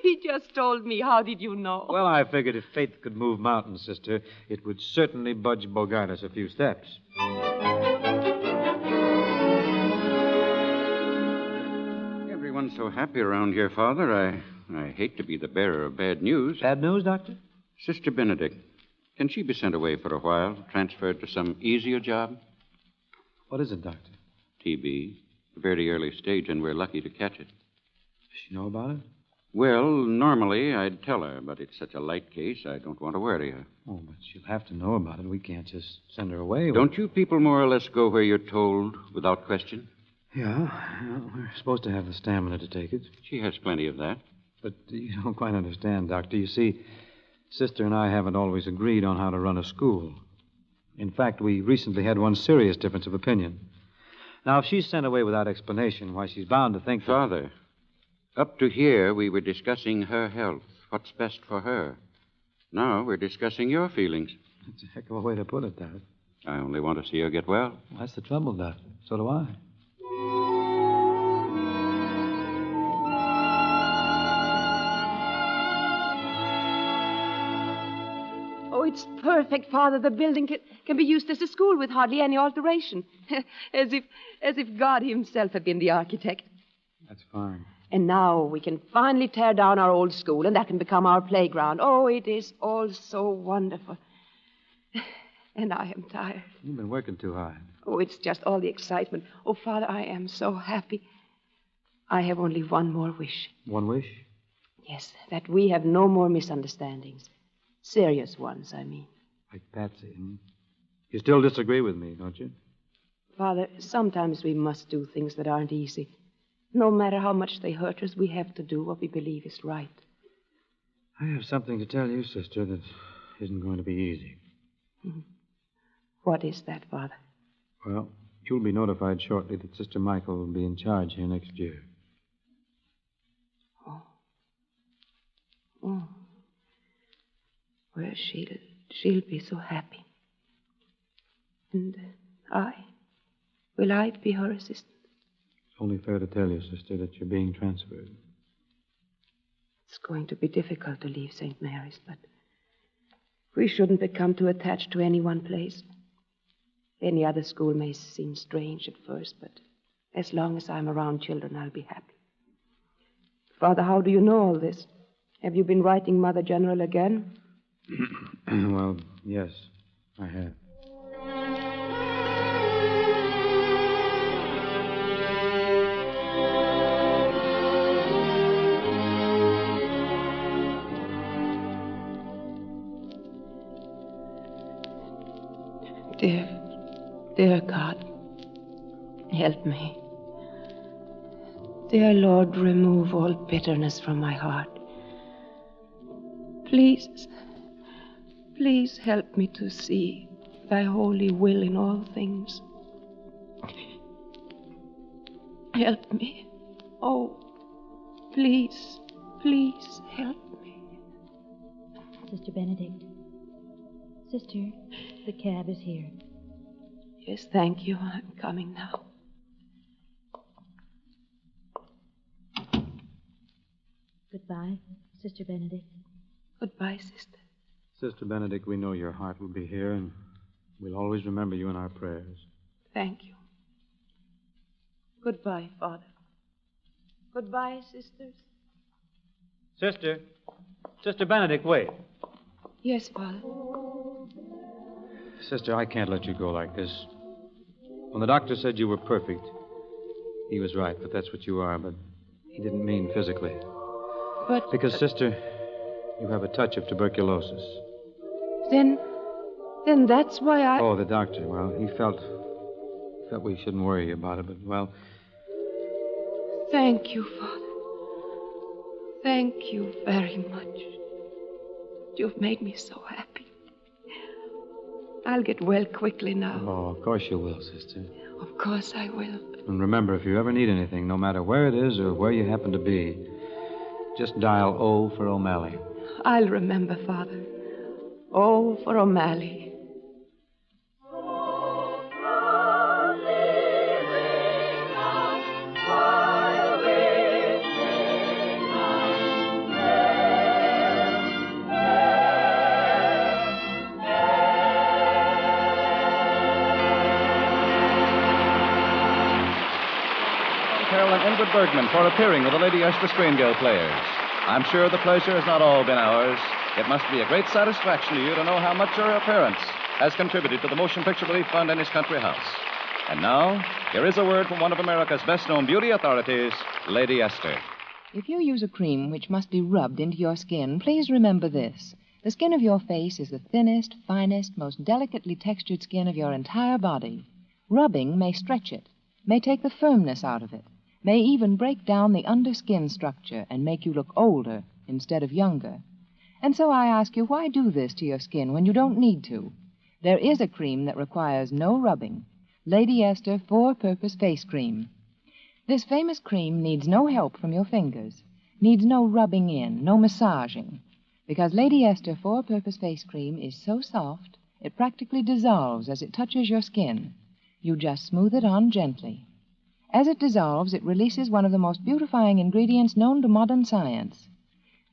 he just told me. How did you know? Well, I figured if faith could move mountains, sister, it would certainly budge Bogardus a few steps. Everyone's so happy around here, Father. I hate to be the bearer of bad news. Bad news, Doctor? Sister Benedict, can she be sent away for a while, transferred to some easier job? What is it, Doctor? TB. A very early stage, and we're lucky to catch it. Does she know about it? Well, normally I'd tell her, but it's such a light case, I don't want to worry her. Oh, but she'll have to know about it. We can't just send her away. Don't you people more or less go where you're told without question? Yeah, we're supposed to have the stamina to take it. She has plenty of that. But you don't quite understand, Doctor. You see, Sister and I haven't always agreed on how to run a school. In fact, we recently had one serious difference of opinion. Now, if she's sent away without explanation, why, she's bound to think... Father, up to here, we were discussing her health, what's best for her. Now we're discussing your feelings. That's a heck of a way to put it, Dad. I only want to see her get well. That's the trouble, Doctor. So do I. Oh, it's perfect, Father. The building can be used as a school with hardly any alteration. as if God himself had been the architect. That's fine. And now we can finally tear down our old school, and that can become our playground. Oh, it is all so wonderful. And I am tired. You've been working too hard. Oh, it's just all the excitement. Oh, Father, I am so happy. I have only one more wish. One wish? Yes, that we have no more misunderstandings. Serious ones, I mean. Like Patsy, hmm? You still disagree with me, don't you? Father, sometimes we must do things that aren't easy. No matter how much they hurt us, we have to do what we believe is right. I have something to tell you, Sister, that isn't going to be easy. What is that, Father? Well, you'll be notified shortly that Sister Michael will be in charge here next year. Oh. Well, she'll be so happy. And will I be her assistant? It's only fair to tell you, Sister, that you're being transferred. It's going to be difficult to leave St. Mary's, but we shouldn't become too attached to any one place. Any other school may seem strange at first, but as long as I'm around children, I'll be happy. Father, how do you know all this? Have you been writing Mother General again? Well, yes, I have. Dear God, help me. Dear Lord, remove all bitterness from my heart. Please help me to see thy holy will in all things. Help me. Oh, please help me. Sister Benedict. Sister, the cab is here. Yes, thank you. I'm coming now. Goodbye, Sister Benedict. Goodbye, Sister. Sister Benedict, we know your heart will be here, and we'll always remember you in our prayers. Thank you. Goodbye, Father. Goodbye, sisters. Sister Benedict, wait. Yes, Father. Sister, I can't let you go like this. When the doctor said you were perfect, he was right, but that's what you are, but he didn't mean physically. But... Because, Sister, you have a touch of tuberculosis. Then Then that's why I... Oh, the doctor. Well, he felt we shouldn't worry about it, but, well... Thank you, Father. Thank you very much. You've made me so happy. I'll get well quickly now. Oh, of course you will, sister. Of course I will. And remember, if you ever need anything, no matter where it is or where you happen to be, just dial O for O'Malley. I'll remember, Father. O for O'Malley. Ingrid Bergman for appearing with the Lady Esther Screen Guild players. I'm sure the pleasure has not all been ours. It must be a great satisfaction to you to know how much your appearance has contributed to the Motion Picture Relief Fund and his country house. And now, here is a word from one of America's best-known beauty authorities, Lady Esther. If you use a cream which must be rubbed into your skin, please remember this. The skin of your face is the thinnest, finest, most delicately textured skin of your entire body. Rubbing may stretch it, may take the firmness out of it, may even break down the underskin structure and make you look older instead of younger. And so I ask you, why do this to your skin when you don't need to? There is a cream that requires no rubbing. Lady Esther 4-Purpose Face Cream. This famous cream needs no help from your fingers, needs no rubbing in, no massaging, because Lady Esther 4-Purpose Face Cream is so soft, it practically dissolves as it touches your skin. You just smooth it on gently. As it dissolves, it releases one of the most beautifying ingredients known to modern science.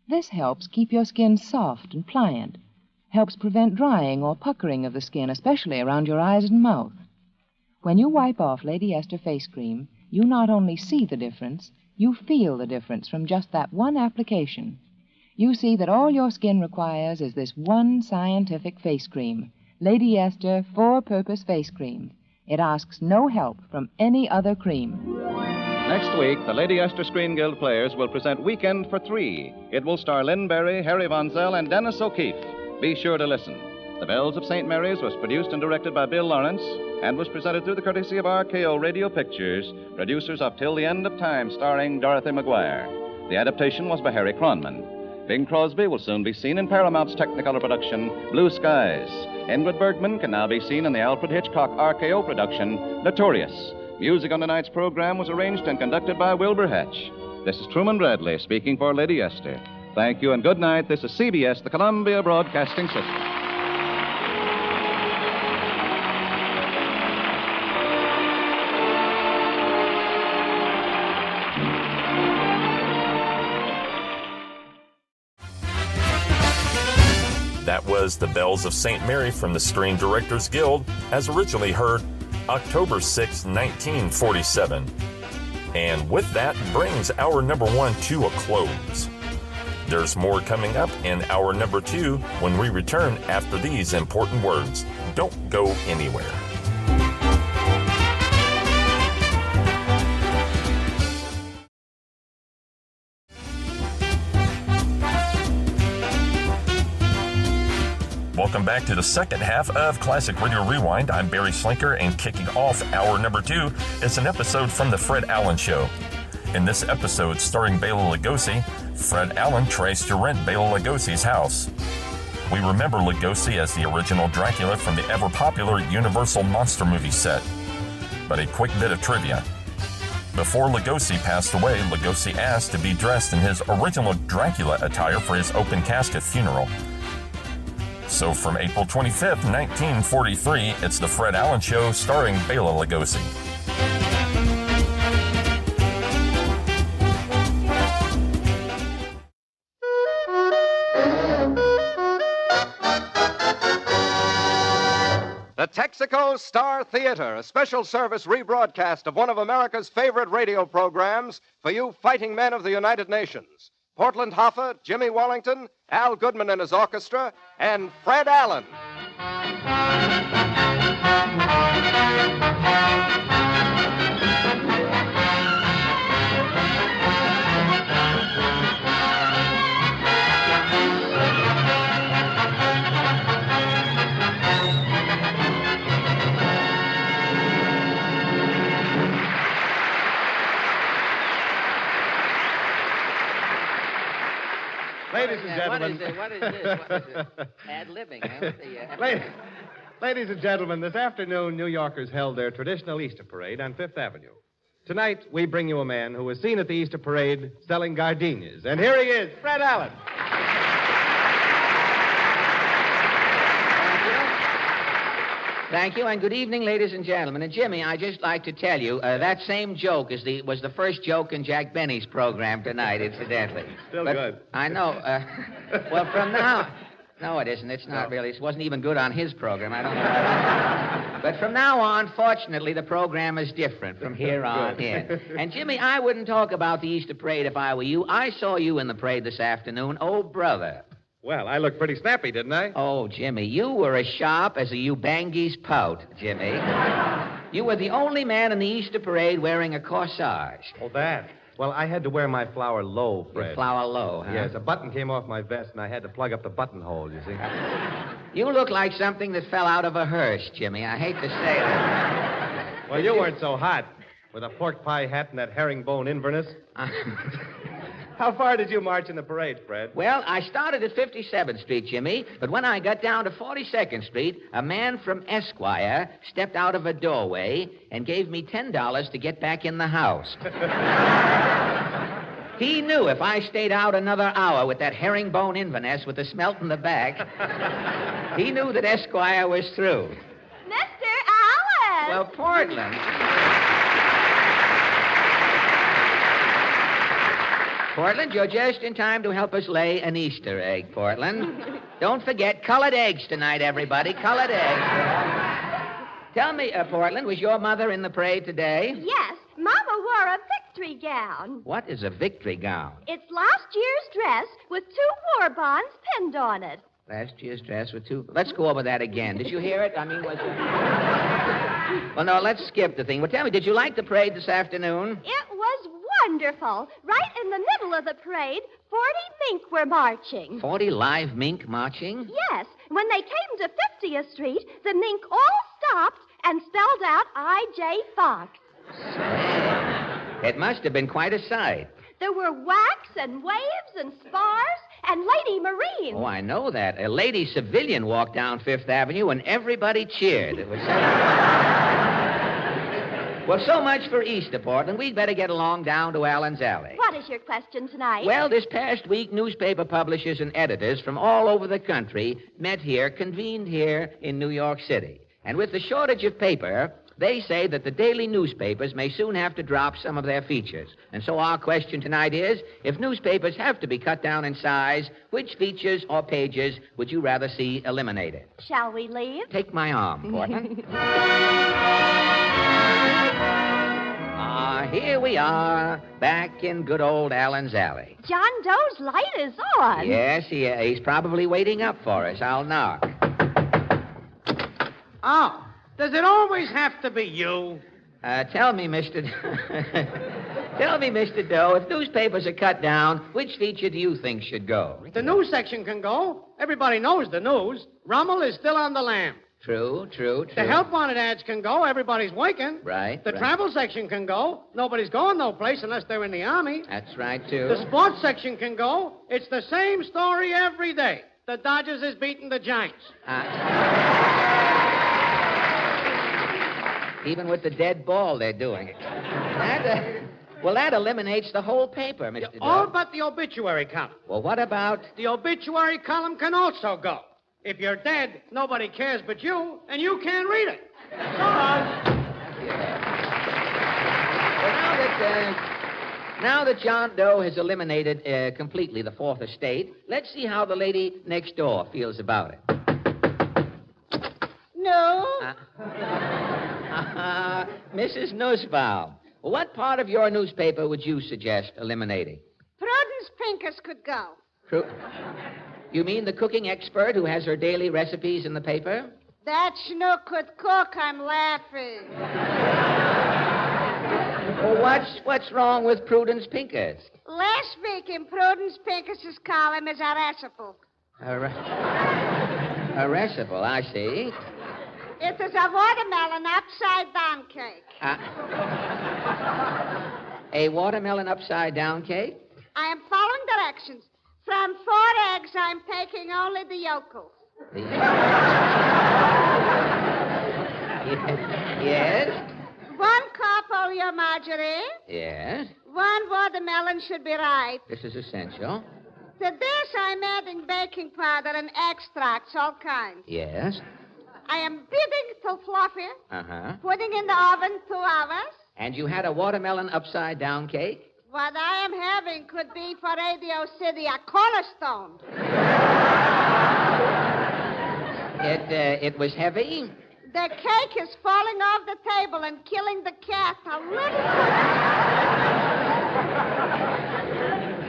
This helps keep your skin soft and pliant, helps prevent drying or puckering of the skin, especially around your eyes and mouth. When you wipe off Lady Esther Face Cream, you not only see the difference, you feel the difference from just that one application. You see that all your skin requires is this one scientific face cream, Lady Esther 4-Purpose Face Cream. It asks no help from any other cream. Next week, the Lady Esther Screen Guild players will present Weekend for Three. It will star Lynn Berry, Harry Von Zell, and Dennis O'Keefe. Be sure to listen. The Bells of St. Mary's was produced and directed by Bill Lawrence and was presented through the courtesy of RKO Radio Pictures, producers of Till the End of Time, starring Dorothy McGuire. The adaptation was by Harry Cronman. Bing Crosby will soon be seen in Paramount's Technicolor production, Blue Skies. Ingrid Bergman can now be seen in the Alfred Hitchcock RKO production, Notorious. Music on tonight's program was arranged and conducted by Wilbur Hatch. This is Truman Bradley speaking for Lady Esther. Thank you and good night. This is CBS, the Columbia Broadcasting System. That was The Bells of St. Mary from the Screen Directors Guild, as originally heard October 6, 1947. And with that brings hour number one to a close. There's more coming up in hour number two when we return after these important words. Don't go anywhere. Welcome back to the second half of Classic Radio Rewind. I'm Barry Slinker, and kicking off hour number two is an episode from The Fred Allen Show. In this episode, starring Bela Lugosi, Fred Allen tries to rent Bela Lugosi's house. We remember Lugosi as the original Dracula from the ever-popular Universal Monster movie set. But a quick bit of trivia. Before Lugosi passed away, Lugosi asked to be dressed in his original Dracula attire for his open casket funeral. So from April 25th, 1943, it's The Fred Allen Show starring Bela Lugosi. The Texaco Star Theater, a special service rebroadcast of one of America's favorite radio programs for you fighting men of the United Nations. Portland Hoffa, Jimmy Wellington, Al Goodman and his orchestra, and Fred Allen. Ladies and gentlemen. What is this? Ad-libbing, huh? Ladies and gentlemen, this afternoon, New Yorkers held their traditional Easter parade on Fifth Avenue. Tonight, we bring you a man who was seen at the Easter parade selling gardenias. And here he is, Fred Allen. Thank you, and good evening, ladies and gentlemen. And Jimmy, I'd just like to tell you, that same joke was the first joke in Jack Benny's program tonight, incidentally. Still but good. I know. Well, from now... No, it isn't. It's not really. It wasn't even good on his program. I don't know. But from now on, fortunately, the program is different from here on in. And, Jimmy, I wouldn't talk about the Easter parade if I were you. I saw you in the parade this afternoon. Oh, brother. Well, I looked pretty snappy, didn't I? Oh, Jimmy, you were as sharp as a Ubangi's pout, Jimmy. You were the only man in the Easter parade wearing a corsage. Oh, that. Well, I had to wear my flower low, Fred. Your flower low, huh? Yes, a button came off my vest, and I had to plug up the buttonhole, you see. You look like something that fell out of a hearse, Jimmy. I hate to say that. Well, you weren't so hot with a pork pie hat and that herringbone Inverness. How far did you march in the parade, Fred? Well, I started at 57th Street, Jimmy, but when I got down to 42nd Street, a man from Esquire stepped out of a doorway and gave me $10 to get back in the house. He knew if I stayed out another hour with that herringbone Inverness with the smelt in the back, he knew that Esquire was through. Mr. Allen! Well, Portland... Portland, you're just in time to help us lay an Easter egg, Portland. Don't forget, colored eggs tonight, everybody. Colored eggs. Tell me, Portland, was your mother in the parade today? Yes, Mama wore a victory gown. What is a victory gown? It's last year's dress with 2 war bonds pinned on it. Last year's dress with 2... Let's go over that again. Did you hear it? I mean, was it... Well, no, let's skip the thing. Well, tell me, did you like the parade this afternoon? It was wonderful. Right in the middle of the parade, 40 mink were marching. 40 live mink marching? Yes. When they came to 50th Street, the mink all stopped and spelled out I.J. Fox. It must have been quite a sight. There were whacks and waves and spars and Lady Marine. Oh, I know that. A lady civilian walked down Fifth Avenue and everybody cheered. It was Well, so much for Easter, Portland. We'd better get along down to Allen's Alley. What is your question tonight? Well, this past week, newspaper publishers and editors from all over the country convened here in New York City. And with the shortage of paper, they say that the daily newspapers may soon have to drop some of their features. And so our question tonight is, if newspapers have to be cut down in size, which features or pages would you rather see eliminated? Shall we leave? Take my arm, Portland. Here we are, back in good old Allen's Alley. John Doe's light is on. Yes, he's probably waiting up for us. I'll knock. Oh, does it always have to be you? Tell me, Mr. Doe, if newspapers are cut down, which feature do you think should go? The news section can go. Everybody knows the news. Rommel is still on the lam. True. The help wanted ads can go. Everybody's working. Right. The travel section can go. Nobody's going no place unless they're in the Army. That's right, too. The sports section can go. It's the same story every day. The Dodgers is beating the Giants. Even with the dead ball, they're doing it. That eliminates the whole paper, Mr. Doe. All but the obituary column. Well, what about... The obituary column can also go. If you're dead, nobody cares but you, and you can't read it. So long. Well, now that John Doe has eliminated completely the Fourth Estate, let's see how the lady next door feels about it. No. Mrs. Nussbaum, what part of your newspaper would you suggest eliminating? Prudence Pincus could go. You mean the cooking expert who has her daily recipes in the paper? That schnook could cook, I'm laughing. Well, what's wrong with Prudence Pincus? Last week in Prudence Pincus's column is a recipe. A recipe, I see. It is a watermelon upside-down cake. A watermelon upside-down cake? I am following directions. From 4 eggs, I'm taking only the yolks. Yes? 1 cup Oleo margarine. Yes. 1 watermelon should be right. This is essential. To this, I'm adding baking powder and extracts, all kinds. Yes. I am beating till fluffy, Uh-huh. putting in the oven 2 hours. And you had a watermelon upside-down cake? What I am having could be for Radio City a cornerstone. It was heavy? The cake is falling off the table and killing the cat a little.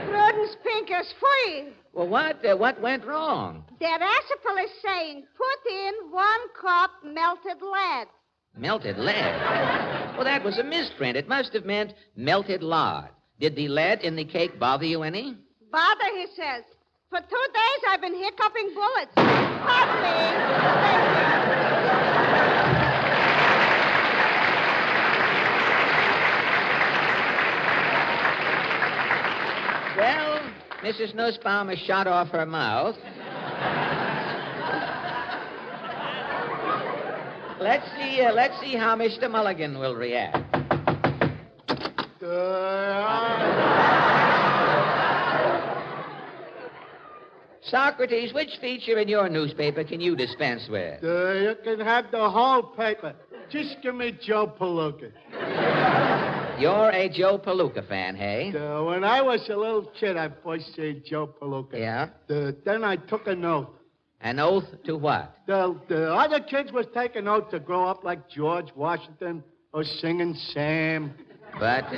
Prudence Pink is free. Well, what went wrong? The recipe is saying put in 1 cup melted lead. Melted lead? Well, that was a misprint. It must have meant melted lard. Did the lead in the cake bother you any? Bother, he says. For 2 days, I've been hiccuping bullets. Pardon me. Well, Mrs. Nussbaum has shot off her mouth. Let's see how Mr. Mulligan will react. Socrates, which feature in your newspaper can you dispense with? You can have the whole paper. Just give me Joe Palooka. You're a Joe Palooka fan, hey? When I was a little kid, I first seen Joe Palooka. Yeah? Then I took an oath. An oath to what? The other kids was taking oath to grow up like George Washington or singing Sam. But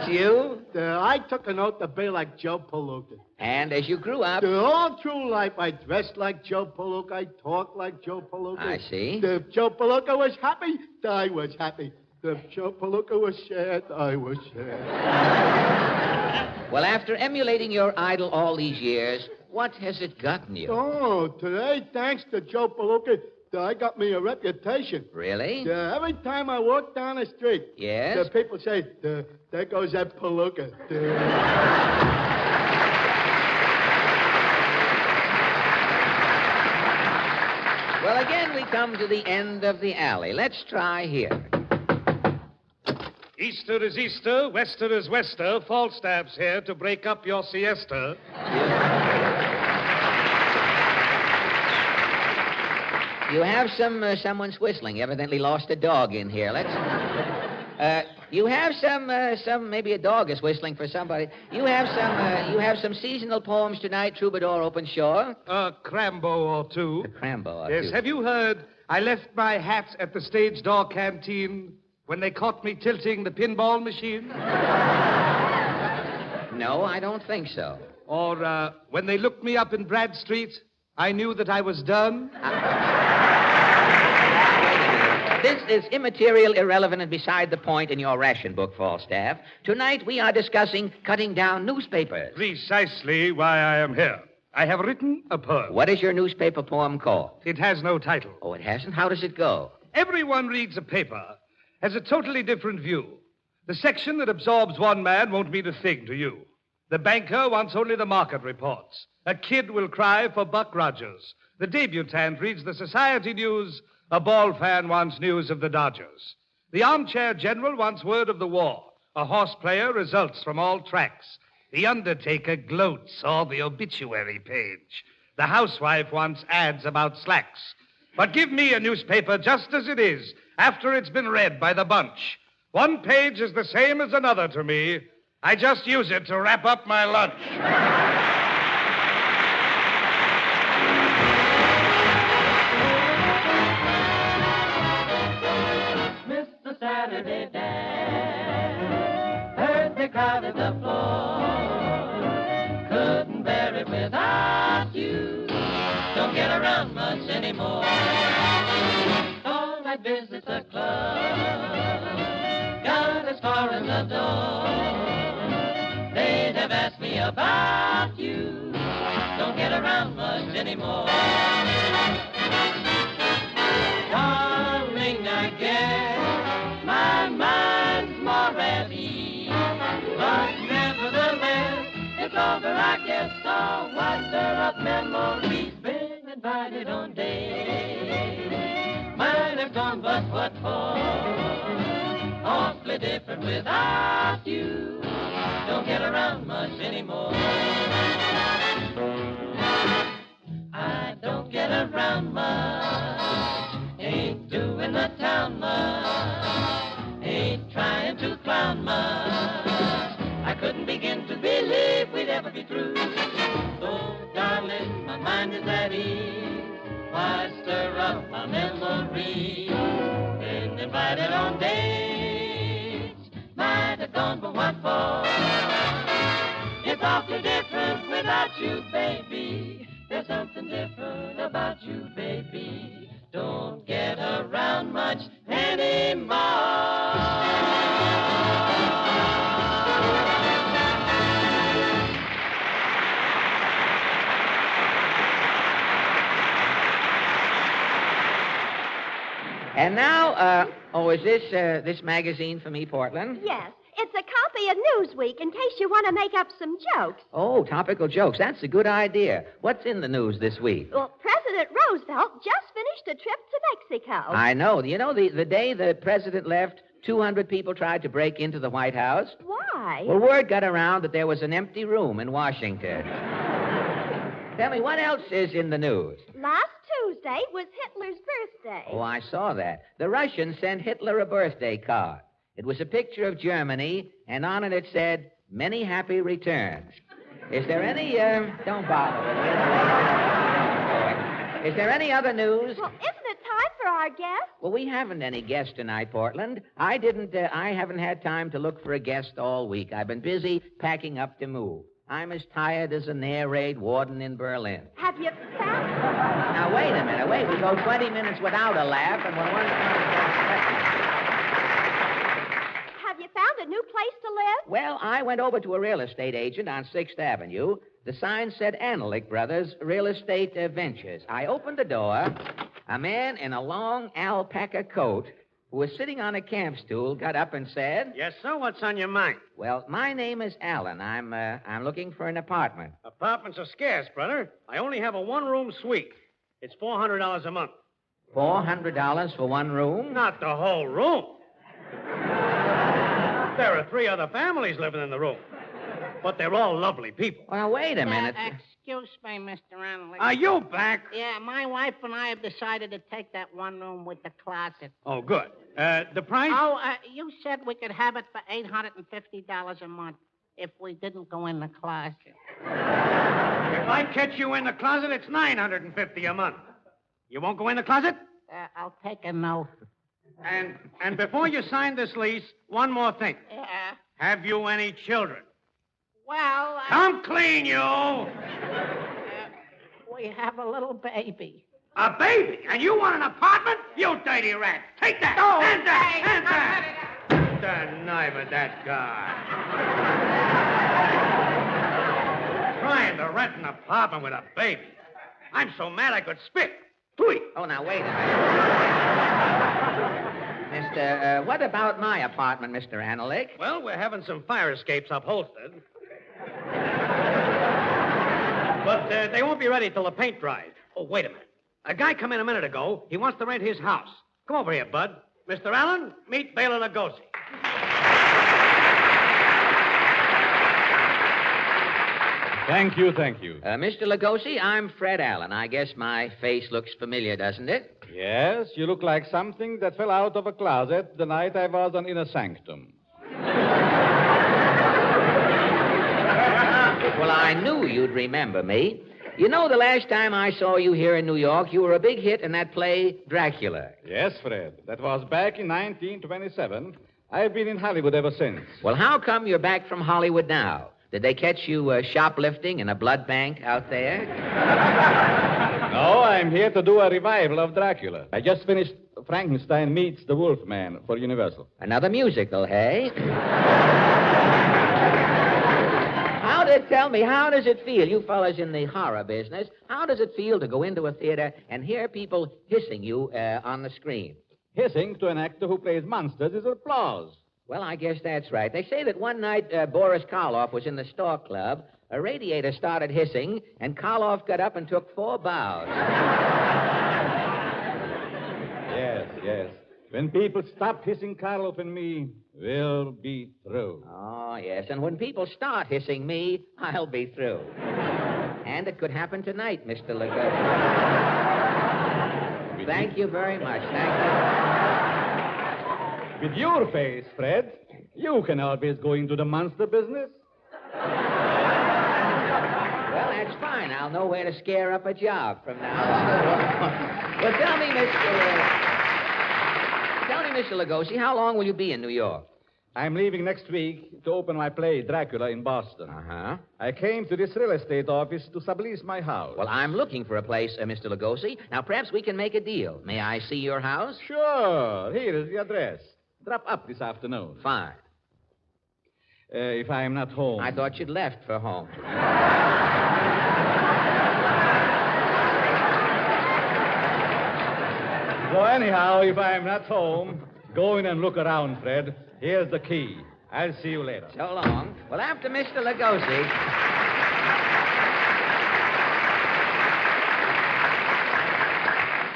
you? I took an oath to be like Joe Palooka. And as you grew up... All through life, I dressed like Joe Palooka. I talked like Joe Palooka. I see. If Joe Palooka was happy, I was happy. If Joe Palooka was sad, I was sad. Well, after emulating your idol all these years, what has it gotten you? Oh, today, thanks to Joe Palooka, I got me a reputation. Really? Every time I walk down the street, yes? The people say, there goes that Palooka. Well, again, we come to the end of the alley. Let's try here. Easter is Easter, Wester is Wester. Falstaff's here to break up your siesta. You have someone's whistling. Evidently lost a dog in here. Let's. You have some. Maybe a dog is whistling for somebody. You have some seasonal poems tonight. Troubadour, Open Shore. A Crambo or two. A Crambo or yes. two. Have you heard? I left my hat at the stage door canteen when they caught me tilting the pinball machine. No, I don't think so. Or when they looked me up in Brad Street, I knew that I was done. This is immaterial, irrelevant, and beside the point in your ration book, Falstaff. Tonight we are discussing cutting down newspapers. Precisely why I am here. I have written a poem. What is your newspaper poem called? It has no title. Oh, it hasn't? How does it go? Everyone reads a paper, has a totally different view. The section that absorbs one man won't mean a thing to you. The banker wants only the market reports. A kid will cry for Buck Rogers. The debutante reads the society news. A ball fan wants news of the Dodgers. The armchair general wants word of the war. A horse player results from all tracks. The undertaker gloats all the obituary page. The housewife wants ads about slacks. But give me a newspaper just as it is, after it's been read by the bunch. One page is the same as another to me. I just use it to wrap up my lunch. Mr. Saturday Dad heard they crowded the floor. Couldn't bear it without you. Don't get around much anymore. Thought I'd visit the club. Got as far as the door. They'd have asked me about you. Don't get around much anymore. Darling, I guess my mind's more at ease. But nevertheless, over, I guess so. What stir up memories? Been invited on days. Mine have gone, but what for? Awfully different without you. Don't get around much anymore. I don't get around much. Ain't doing the town much. Ain't trying to clown much. I couldn't begin to believe we'd ever be through. Oh, darling, my mind is at ease. Why stir up my memories? Been invited on dates. Might have gone, but what for? It's awfully different without you, baby. There's something different about you, baby. Don't get around much anymore. And now, is this magazine for me, Portland? Yes. It's a copy of Newsweek in case you want to make up some jokes. Oh, topical jokes. That's a good idea. What's in the news this week? Well, President Roosevelt just finished a trip to Mexico. I know. You know, the day the president left, 200 people tried to break into the White House. Why? Well, word got around that there was an empty room in Washington. Tell me, what else is in the news? Last Tuesday was Hitler's birthday. Oh, I saw that. The Russians sent Hitler a birthday card. It was a picture of Germany, and on it said, "Many happy returns." Is there any, don't bother with me. Is there any other news? Well, isn't it time for our guest? Well, we haven't any guest tonight, Portland. I haven't had time to look for a guest all week. I've been busy packing up to move. I'm as tired as an air raid warden in Berlin. Have you found... Now, wait a minute. We go 20 minutes without a laugh, and when one's trying to get Have you found a new place to live? Well, I went over to a real estate agent on 6th Avenue. The sign said Analik Brothers Real Estate Ventures. I opened the door. A man in a long alpaca coat who was sitting on a camp stool got up and said... Yes, sir? What's on your mind? Well, my name is Alan. I'm looking for an apartment. Apartments are scarce, brother. I only have a one-room suite. It's $400 a month. $400 for one room? Not the whole room. There are 3 other families living in the room. But they're all lovely people. Well, wait a minute. Excuse me, Mr. Anley. Are you back? Yeah, my wife and I have decided to take that one room with the closet. Oh, good. The price? Oh, you said we could have it for $850 a month if we didn't go in the closet. If I catch you in the closet, it's $950 a month. You won't go in the closet? I'll take a note. And before you sign this lease, one more thing. Yeah. Have you any children? Well, Come clean, you! We have a little baby. A baby? And you want an apartment? You dirty rat. Take that. Oh, Hand that. Hand that. The knife of that guy. Trying to rent an apartment with a baby. I'm so mad I could spit. Tweet. Oh, now, wait a minute. What about my apartment, Mr. Analik? Well, we're having some fire escapes upholstered. But they won't be ready till the paint dries. Oh, wait a minute. A guy come in a minute ago. He wants to rent his house. Come over here, Bud. Mr. Allen, meet Bela Lugosi. Thank you, thank you. Mr. Lugosi, I'm Fred Allen. I guess my face looks familiar, doesn't it? Yes, you look like something that fell out of a closet the night I was on Inner Sanctum. Well, I knew you'd remember me. You know, the last time I saw you here in New York, you were a big hit in that play, Dracula. Yes, Fred. That was back in 1927. I've been in Hollywood ever since. Well, how come you're back from Hollywood now? Did they catch you shoplifting in a blood bank out there? No, I'm here to do a revival of Dracula. I just finished Frankenstein Meets the Wolfman for Universal. Another musical, hey? Tell me, how does it feel, you fellas in the horror business, how does it feel to go into a theater and hear people hissing you on the screen? Hissing to an actor who plays monsters is applause. Well, I guess that's right. They say that one night Boris Karloff was in the Stork Club a radiator started hissing, and Karloff got up and took 4 bows. Yes. When people stop hissing Karloff and me, we'll be through. Oh, yes, and when people start hissing me, I'll be through. And it could happen tonight, Mr. Lugosi. Thank you very much. Thank you. With your face, Fred, you can always go into the monster business. Well, that's fine. I'll know where to scare up a job from now on. Well, tell me, Mr. Lugosi, how long will you be in New York? I'm leaving next week to open my play, Dracula, in Boston. Uh-huh. I came to this real estate office to sublease my house. Well, I'm looking for a place, Mr. Lugosi. Now, perhaps we can make a deal. May I see your house? Sure. Here is the address. Drop up this afternoon. Fine. If I am not home. I thought you'd left for home. So anyhow, if I am not home, go in and look around, Fred. Here's the key. I'll see you later. So long. Well, after Mr. Lugosi...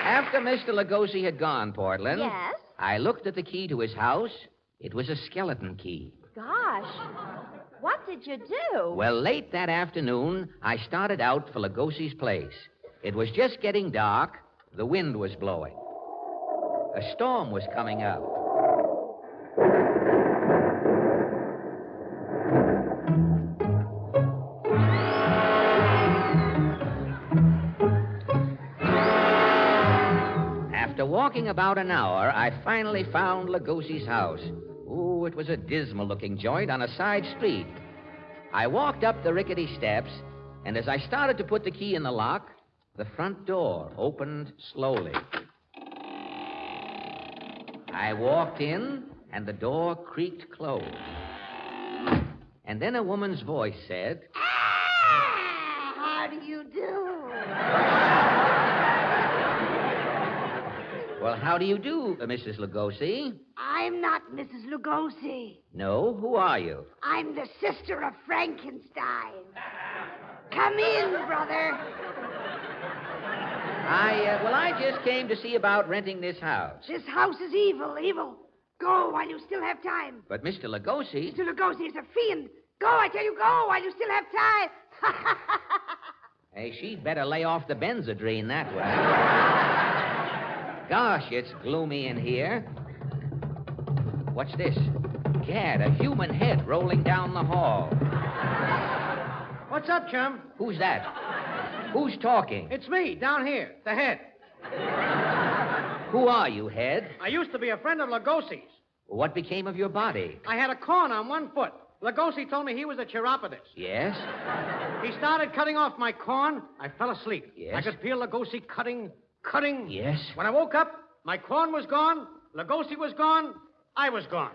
After Mr. Lugosi had gone, Portland... Yes? I looked at the key to his house. It was a skeleton key. Gosh. What did you do? Well, late that afternoon, I started out for Lugosi's place. It was just getting dark. The wind was blowing. A storm was coming up. After walking about an hour, I finally found Lugosi's house. Ooh, it was a dismal-looking joint on a side street. I walked up the rickety steps, and as I started to put the key in the lock, the front door opened slowly. I walked in, and the door creaked closed. And then a woman's voice said, How do you do? Well, how do you do, Mrs. Lugosi? I'm not Mrs. Lugosi. No? Who are you? I'm the sister of Frankenstein. Come in, brother. I just came to see about renting this house. This house is evil. Go while you still have time. But Mr. Lugosi... Mr. Lugosi is a fiend. Go, I tell you, go while you still have time. Hey, she'd better lay off the Benzedrine that way. Gosh, it's gloomy in here. What's this? Gad, a human head rolling down the hall. What's up, chum? Who's that? Who's talking? It's me, down here, the head. Who are you, Head? I used to be a friend of Lugosi's. What became of your body? I had a corn on one foot. Lugosi told me he was a chiropodist. Yes? He started cutting off my corn. I fell asleep. Yes? I could feel Lugosi cutting. Yes? When I woke up, my corn was gone, Lugosi was gone, I was gone.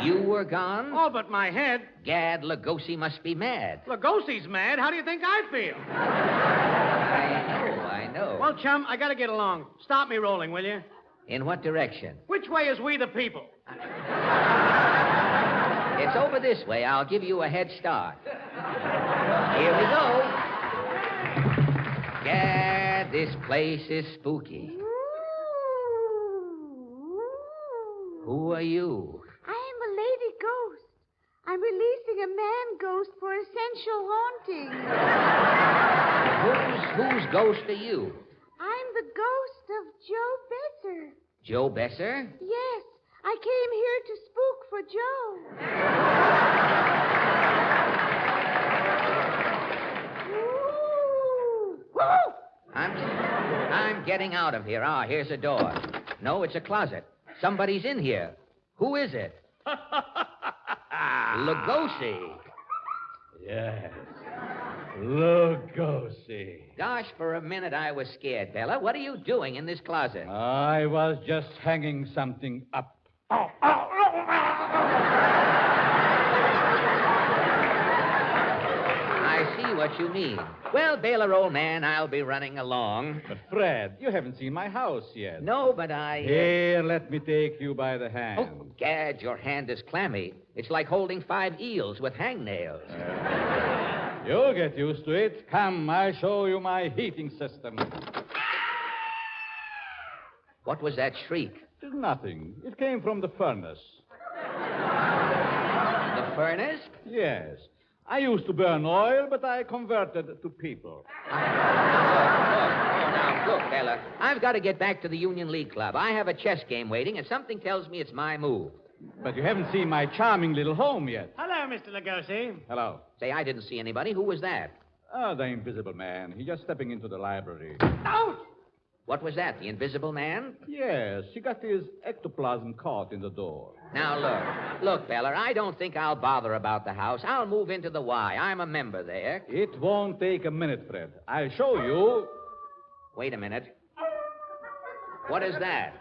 You were gone? All but my head. Gad, Lugosi must be mad. Lugosi's mad. How do you think I feel? I know. Well, chum, I gotta get along. Stop me rolling, will you? In what direction? Which way is we the people? It's over this way. I'll give you a head start. Here we go. Gad, this place is spooky. Who are you? I am a lady ghost. I'm releasing a man ghost for essential haunting. Whose ghost are you? I'm the ghost of Joe Besser. Joe Besser? Yes, I came here to spook for Joe. Woo! I'm getting out of here. Ah, here's a door. No, it's a closet. Somebody's in here. Who is it? Lugosi. Yes. Lugosi. Gosh, for a minute I was scared, Bella. What are you doing in this closet? I was just hanging something up. I see what you mean. Well, Baylor, old man, I'll be running along. But, Fred, you haven't seen my house yet. No, but I... Here, let me take you by the hand. Oh, Gad, your hand is clammy. It's like holding 5 eels with hangnails. You'll get used to it. Come, I'll show you my heating system. What was that shriek? It's nothing. It came from the furnace. The furnace? Yes. I used to burn oil, but I converted to people. Now, look, Bella, I've got to get back to the Union League Club. I have a chess game waiting, and something tells me it's my move. But you haven't seen my charming little home yet. Hello, Mr. Lugosi. Hello. Say, I didn't see anybody. Who was that? Oh, the invisible man. He's just stepping into the library. Out! What was that, the invisible man? Yes, he got his ectoplasm caught in the door. Now, look, Beller, I don't think I'll bother about the house. I'll move into the Y. I'm a member there. It won't take a minute, Fred. I'll show you. Wait a minute. What is that?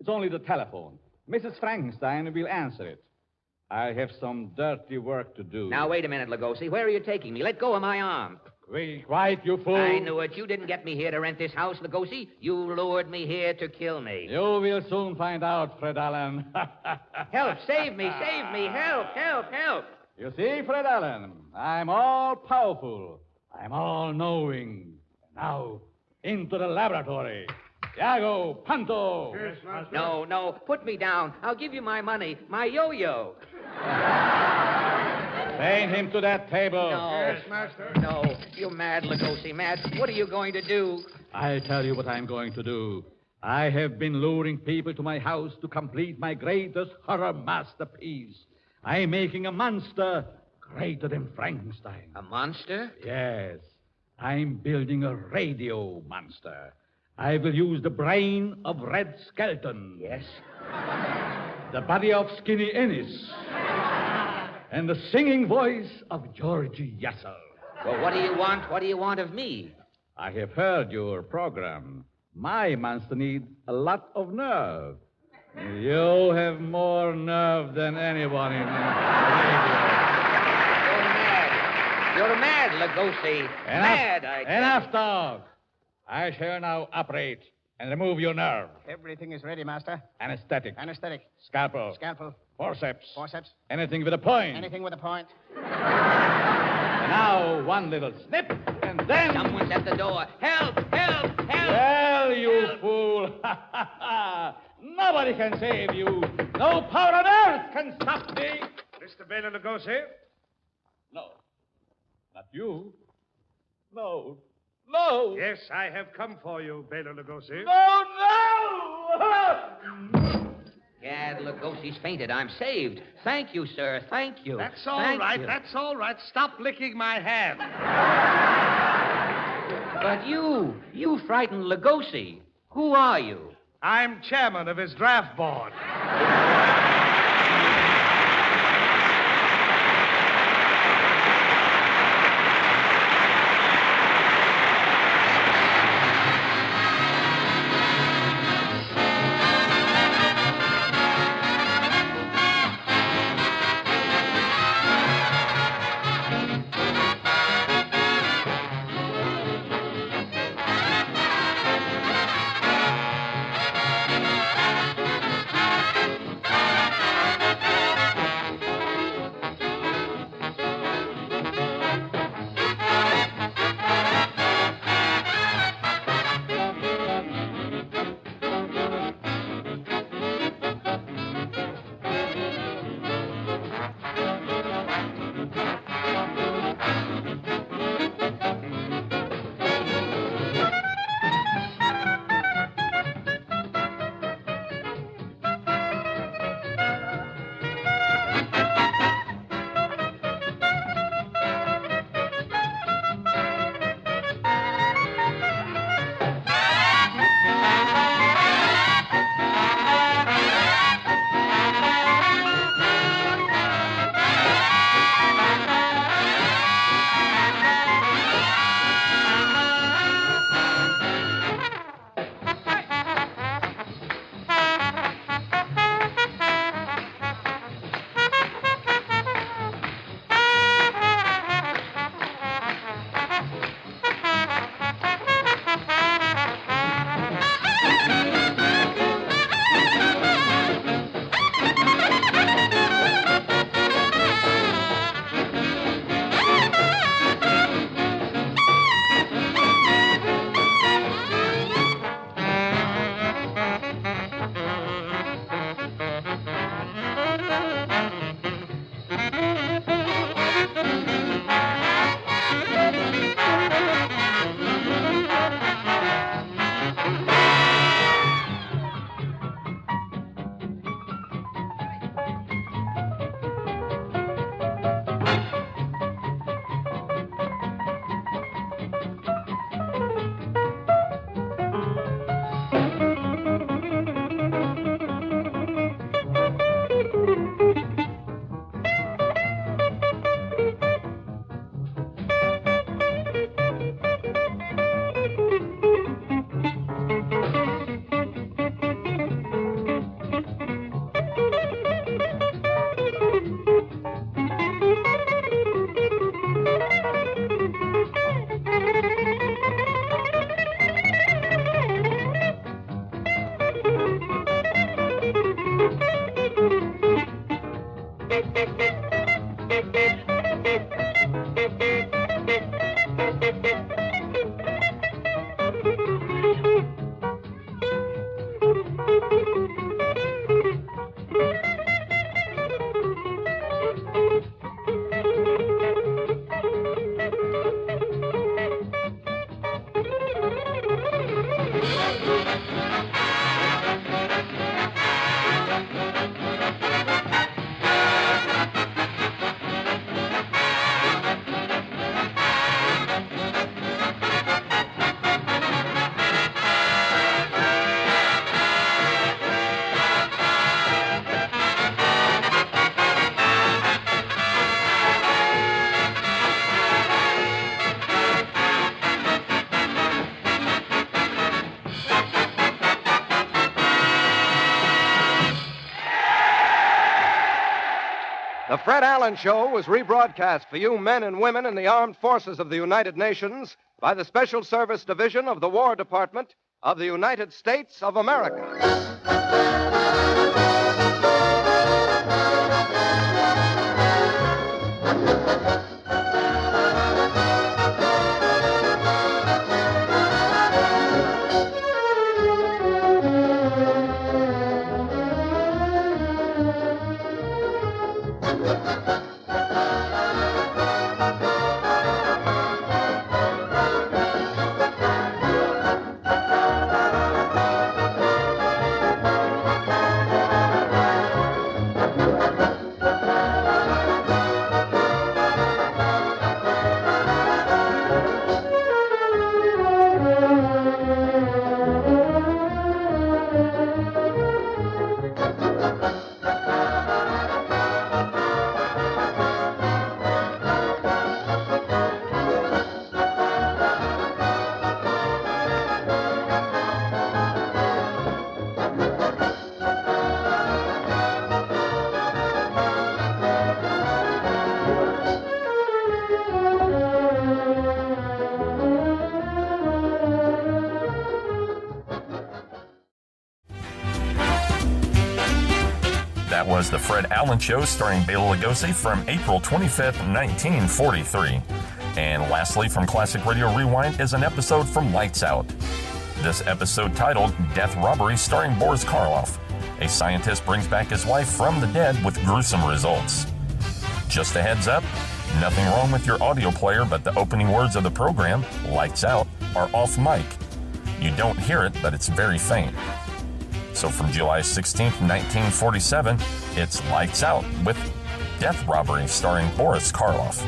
It's only the telephone. Mrs. Frankenstein will answer it. I have some dirty work to do. Now, wait a minute, Lugosi. Where are you taking me? Let go of my arm. Be quiet, you fool. I knew it. You didn't get me here to rent this house, Lugosi. You lured me here to kill me. You will soon find out, Fred Allen. Help, save me, help. You see, Fred Allen, I'm all powerful. I'm all knowing. Now, into the laboratory. Iago, Panto. Yes, Master. No, put me down. I'll give you my money, my yo-yo. Chain him to that table. No. Yes, Master. No, you're mad, Lugosi, mad. What are you going to do? I'll tell you what I'm going to do. I have been luring people to my house to complete my greatest horror masterpiece. I'm making a monster greater than Frankenstein. A monster? Yes. I'm building a radio monster. I will use the brain of Red Skelton. Yes? The body of Skinny Ennis. And the singing voice of Georgie Yassel. Well, what do you want? What do you want of me? I have heard your program. My monster needs a lot of nerve. You have more nerve than anyone in radio. You're mad, Lugosi. Mad, I tell you. Enough talk. I shall now operate and remove your nerve. Everything is ready, Master. Anesthetic. Anesthetic. Scalpel. Scalpel. Forceps. Forceps. Anything with a point. Anything with a point. Now, one little snip, and then... Someone's at the door. Help! Well, you fool. Nobody can save you. No power on earth can stop me. Mr. Baylor Lugosi? No. Not you. No. Yes, I have come for you, Baylor Lugosi. No! Gad, Lugosi's fainted. I'm saved. Thank you, sir. Thank you. That's all Thank right. you. That's all right. Stop licking my hand. But you frightened Lugosi. Who are you? I'm chairman of his draft board. The Fred Allen Show was rebroadcast for you men and women in the armed forces of the United Nations by the Special Service Division of the War Department of the United States of America. That was The Fred Allen Show starring Bela Lugosi from April 25th, 1943. And lastly, from Classic Radio Rewind is an episode from Lights Out. This episode titled Death Robbery starring Boris Karloff. A scientist brings back his wife from the dead with gruesome results. Just a heads up, nothing wrong with your audio player, but the opening words of the program, Lights Out, are off mic. You don't hear it, but it's very faint. So from July 16th, 1947, it's Lights Out with Death Robbery starring Boris Karloff.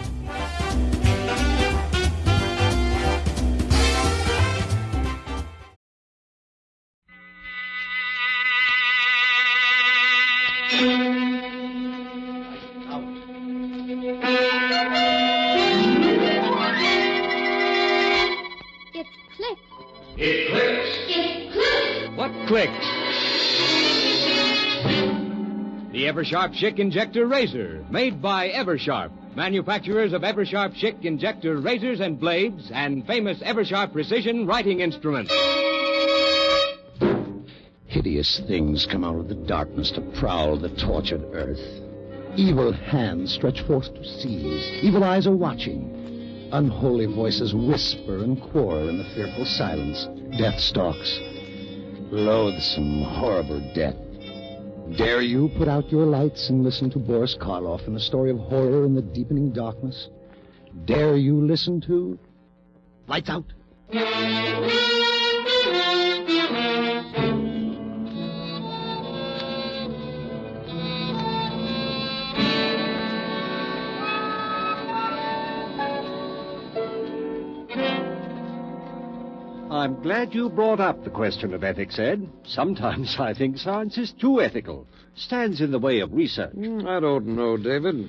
It clicks. It clicks. It clicks. What clicks? The Eversharp Schick Injector Razor, made by Eversharp, manufacturers of Eversharp Schick Injector Razors and Blades, and famous Eversharp Precision Writing Instruments. Hideous things come out of the darkness to prowl the tortured earth. Evil hands stretch forth to seize. Evil eyes are watching. Unholy voices whisper and quarrel in the fearful silence. Death stalks. Loathsome, horrible death. Dare you put out your lights and listen to Boris Karloff in the story of horror in the deepening darkness? Dare you listen to Lights Out? I'm glad you brought up the question of ethics, Ed. Sometimes I think science is too ethical. Stands in the way of research. I don't know, David.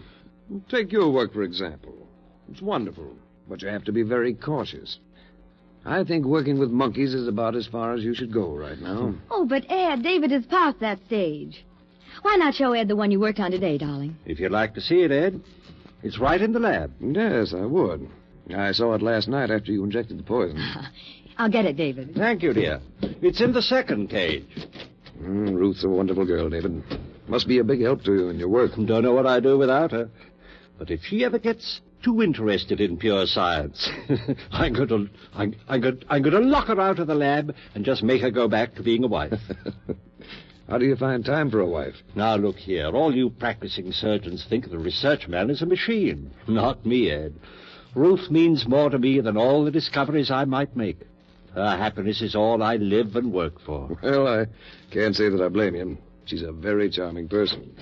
Take your work, for example. It's wonderful, but you have to be very cautious. I think working with monkeys is about as far as you should go right now. Oh, but Ed, David is past that stage. Why not show Ed the one you worked on today, darling? If you'd like to see it, Ed, it's right in the lab. Yes, I would. I saw it last night after you injected the poison. I'll get it, David. Thank you, dear. It's in the second cage. Ruth's a wonderful girl, David. Must be a big help to you in your work. Don't know what I'd do without her. But if she ever gets too interested in pure science, I'm going to lock her out of the lab and just make her go back to being a wife. How do you find time for a wife? Now, look here. All you practicing surgeons think the research man is a machine. Not me, Ed. Ruth means more to me than all the discoveries I might make. Her happiness is all I live and work for. Well, I can't say that I blame you. She's a very charming person.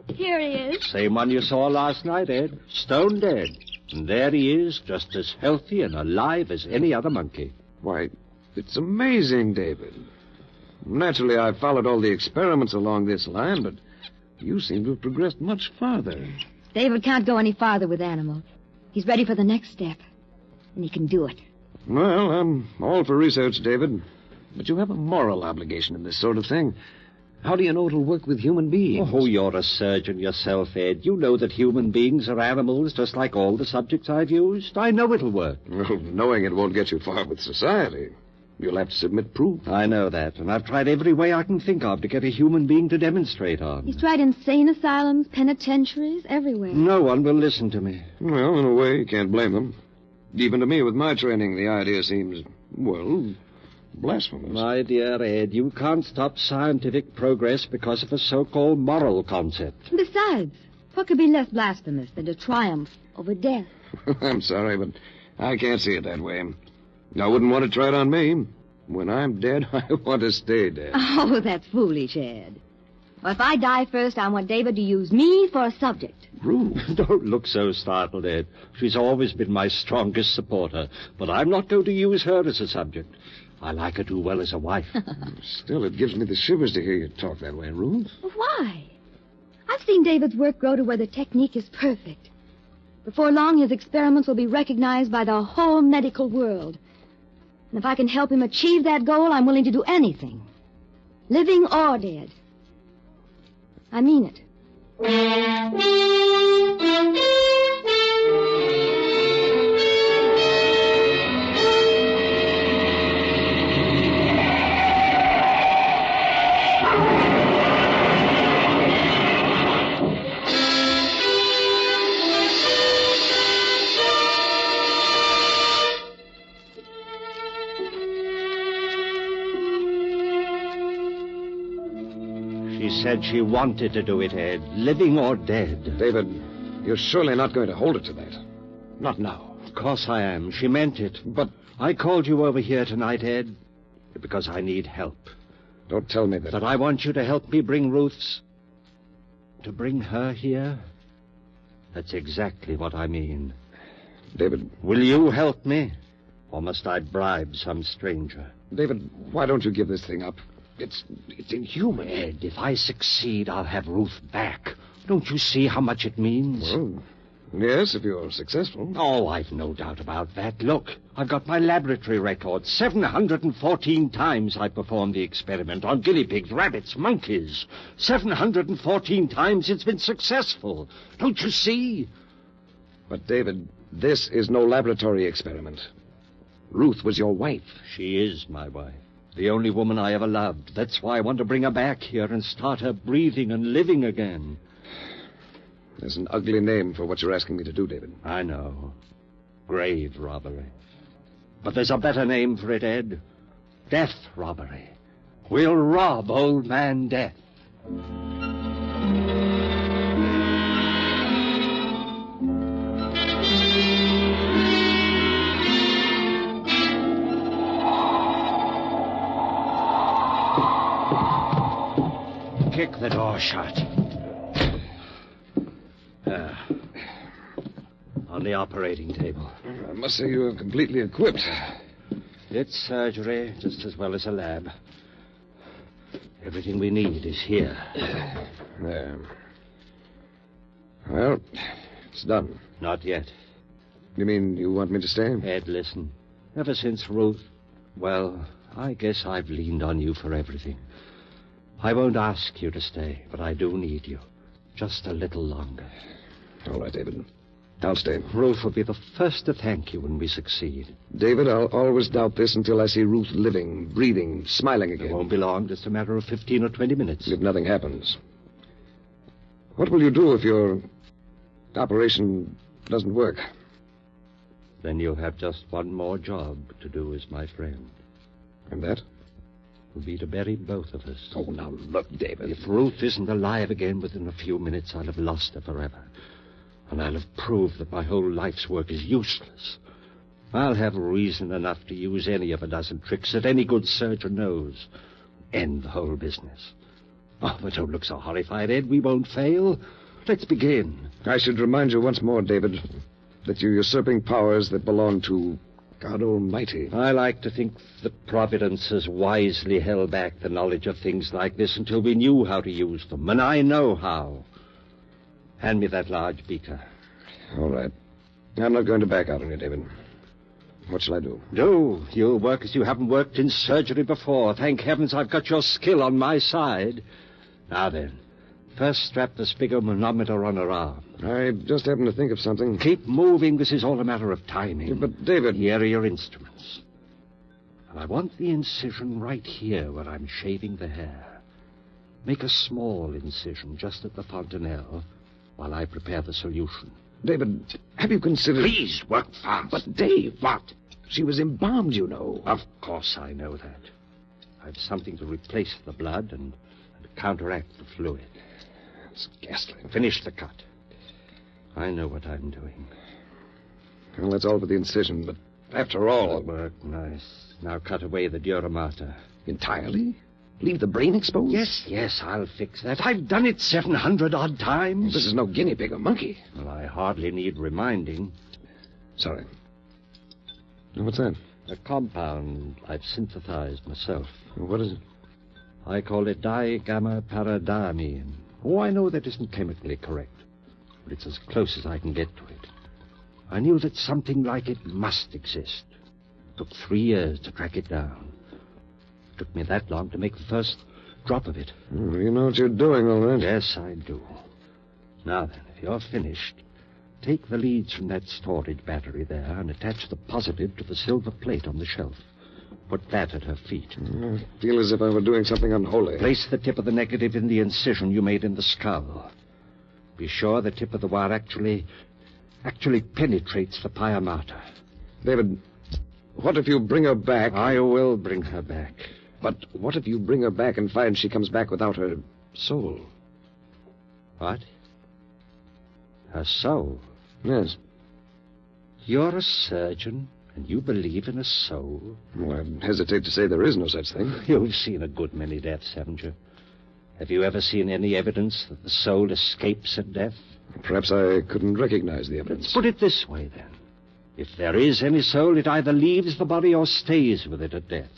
Here he is. Same one you saw last night, Ed. Stone dead. And there he is, just as healthy and alive as any other monkey. Why, it's amazing, David. Naturally, I've followed all the experiments along this line, but you seem to have progressed much farther. David can't go any farther with animals. He's ready for the next step. And he can do it. Well, I'm all for research, David. But you have a moral obligation in this sort of thing. How do you know it'll work with human beings? Oh, you're a surgeon yourself, Ed. You know that human beings are animals just like all the subjects I've used. I know it'll work. Well, knowing it won't get you far with society. You'll have to submit proof. I know that, and I've tried every way I can think of to get a human being to demonstrate on. He's tried insane asylums, penitentiaries, everywhere. No one will listen to me. Well, in a way, you can't blame them. Even to me, with my training, the idea seems, well, blasphemous. My dear Ed, you can't stop scientific progress because of a so-called moral concept. Besides, what could be less blasphemous than to triumph over death? I'm sorry, but I can't see it that way. I wouldn't want to try it on me. When I'm dead, I want to stay dead. Oh, that's foolish, Ed. Well, if I die first, I want David to use me for a subject. Ruth, don't look so startled, Ed. She's always been my strongest supporter, but I'm not going to use her as a subject. I like her too well as a wife. Still, it gives me the shivers to hear you talk that way, Ruth. Why? I've seen David's work grow to where the technique is perfect. Before long, his experiments will be recognized by the whole medical world. And if I can help him achieve that goal, I'm willing to do anything. Living or dead. I mean it. Said she wanted to do it, Ed, living or dead. David, you're surely not going to hold her to that. Not now. Of course I am. She meant it. But I called you over here tonight, Ed, because I need help. Don't tell me that. That I want you to help me bring to bring her here? That's exactly what I mean. David. Will you help me? Or must I bribe some stranger? David, why don't you give this thing up? It's inhuman. Ed, if I succeed, I'll have Ruth back. Don't you see how much it means? Well, yes, if you're successful. Oh, I've no doubt about that. Look, I've got my laboratory record. 714 times I performed the experiment on guinea pigs, rabbits, monkeys. 714 times it's been successful. Don't you see? But, David, this is no laboratory experiment. Ruth was your wife. She is my wife. The only woman I ever loved. That's why I want to bring her back here and start her breathing and living again. There's an ugly name for what you're asking me to do, David. I know. Grave robbery. But there's a better name for it, Ed. Death robbery. We'll rob old man Death. Kick the door shut. On the operating table. I must say you are completely equipped. It's surgery just as well as a lab. Everything we need is here. There. Well, it's done. Not yet. You mean you want me to stay? Ed, listen. Ever since Ruth, well, I guess I've leaned on you for everything. I won't ask you to stay, but I do need you. Just a little longer. All right, David. I'll stay. Ruth will be the first to thank you when we succeed. David, I'll always doubt this until I see Ruth living, breathing, smiling again. It won't be long, just a matter of 15 or 20 minutes. If nothing happens. What will you do if your operation doesn't work? Then you'll have just one more job to do as my friend. And that? Will be to bury both of us. Oh, now look, David. If Ruth isn't alive again within a few minutes, I'll have lost her forever. And I'll have proved that my whole life's work is useless. I'll have reason enough to use any of a dozen tricks that any good surgeon knows. End the whole business. Oh, but don't look so horrified, Ed. We won't fail. Let's begin. I should remind you once more, David, that you're usurping powers that belong to God Almighty. I like to think that Providence has wisely held back the knowledge of things like this until we knew how to use them, and I know how. Hand me that large beaker. All right. I'm not going to back out on you, David. What shall I do? Do. You'll work as you haven't worked in surgery before. Thank heavens I've got your skill on my side. Now then, first strap the spigometer on her arm. I just happened to think of something. Keep moving. This is all a matter of timing. Yeah, but, David... Here are your instruments. And I want the incision right here where I'm shaving the hair. Make a small incision just at the fontanelle while I prepare the solution. David, have you considered... Please, work fast. But, Dave, what? She was embalmed, you know. Of course I know that. I've something to replace the blood and counteract the fluid. It's ghastly. Finish the cut. I know what I'm doing. Well, that's all for the incision, but after all... Good work, nice. Now cut away the dura mater. Entirely? Leave the brain exposed? Yes, I'll fix that. I've done it 700-odd times. This is no guinea pig or monkey. Well, I hardly need reminding. Sorry. What's that? A compound I've synthesized myself. What is it? I call it digamma-paradamine. Oh, I know that isn't chemically correct, but it's as close as I can get to it. I knew that something like it must exist. It took 3 years to track it down. It took me that long to make the first drop of it. Oh, you know what you're doing, all right. Yes, I do. Now then, if you're finished, take the leads from that storage battery there and attach the positive to the silver plate on the shelf. Put that at her feet. I feel as if I were doing something unholy. Place the tip of the negative in the incision you made in the skull. Be sure the tip of the wire actually penetrates the pia mater. David, what if you bring her back? I will bring her back. But what if you bring her back and find she comes back without her soul? What? Her soul? Yes. You're a surgeon, and you believe in a soul? Well, I hesitate to say there is no such thing. You've seen a good many deaths, haven't you? Have you ever seen any evidence that the soul escapes at death? Perhaps I couldn't recognize the evidence. Let's put it this way, then. If there is any soul, it either leaves the body or stays with it at death.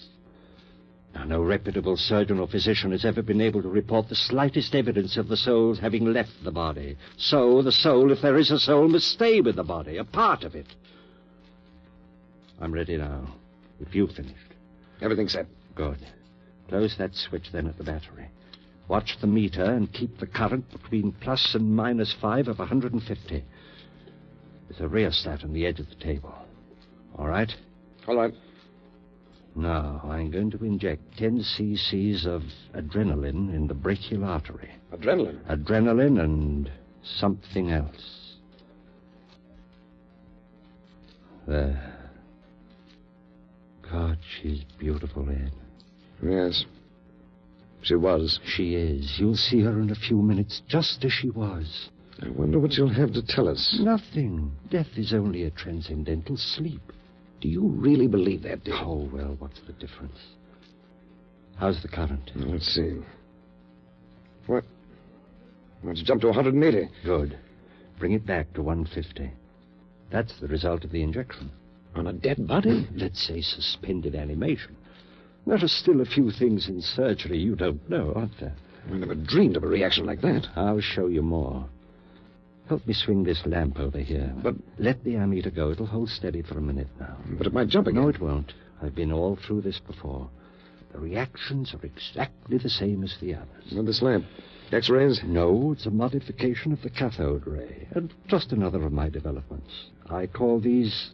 Now, no reputable surgeon or physician has ever been able to report the slightest evidence of the soul's having left the body. So, the soul, if there is a soul, must stay with the body, a part of it. I'm ready now, if you've finished. Everything's set. Good. Close that switch, then, at the battery. Watch the meter and keep the current between plus and minus 5 of 150. There's a rheostat on the edge of the table. All right? All right. Now, I'm going to inject 10 cc's of adrenaline in the brachial artery. Adrenaline? Adrenaline and something else. There. God, she's beautiful, Ed. Yes. She was. She is. You'll see her in a few minutes, just as she was. I wonder what you'll have to tell us. Nothing. Death is only a transcendental sleep. Do you really believe that, Dick? Oh, well, what's the difference? How's the current? Well, let's see. What? Well, it's jumped to 180. Good. Bring it back to 150. That's the result of the injection. On a dead body? Let's say suspended animation. There are still a few things in surgery you don't know, aren't there? I never dreamed of a reaction like that. I'll show you more. Help me swing this lamp over here. But... Let the ammeter go. It'll hold steady for a minute now. But it might jump again. No, it won't. I've been all through this before. The reactions are exactly the same as the others. Well, this lamp. X-rays? No, it's a modification of the cathode ray. And just another of my developments. I call these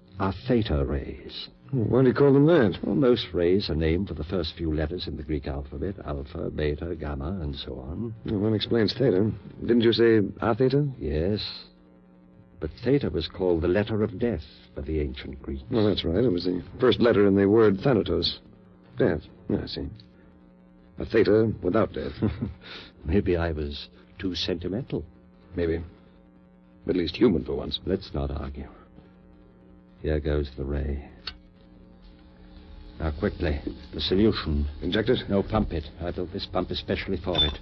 theta rays. Why do you call them that? Well, most rays are named for the first few letters in the Greek alphabet. Alpha, beta, gamma, and so on. Well, one explains theta. Didn't you say theta? Yes. But theta was called the letter of death by the ancient Greeks. Well, that's right. It was the first letter in the word thanatos. Death. I see. A theta without death. Maybe I was too sentimental. Maybe. At least human for once. Let's not argue. Here goes the ray. Now, quickly, the solution. Inject it? No, pump it. I built this pump especially for it.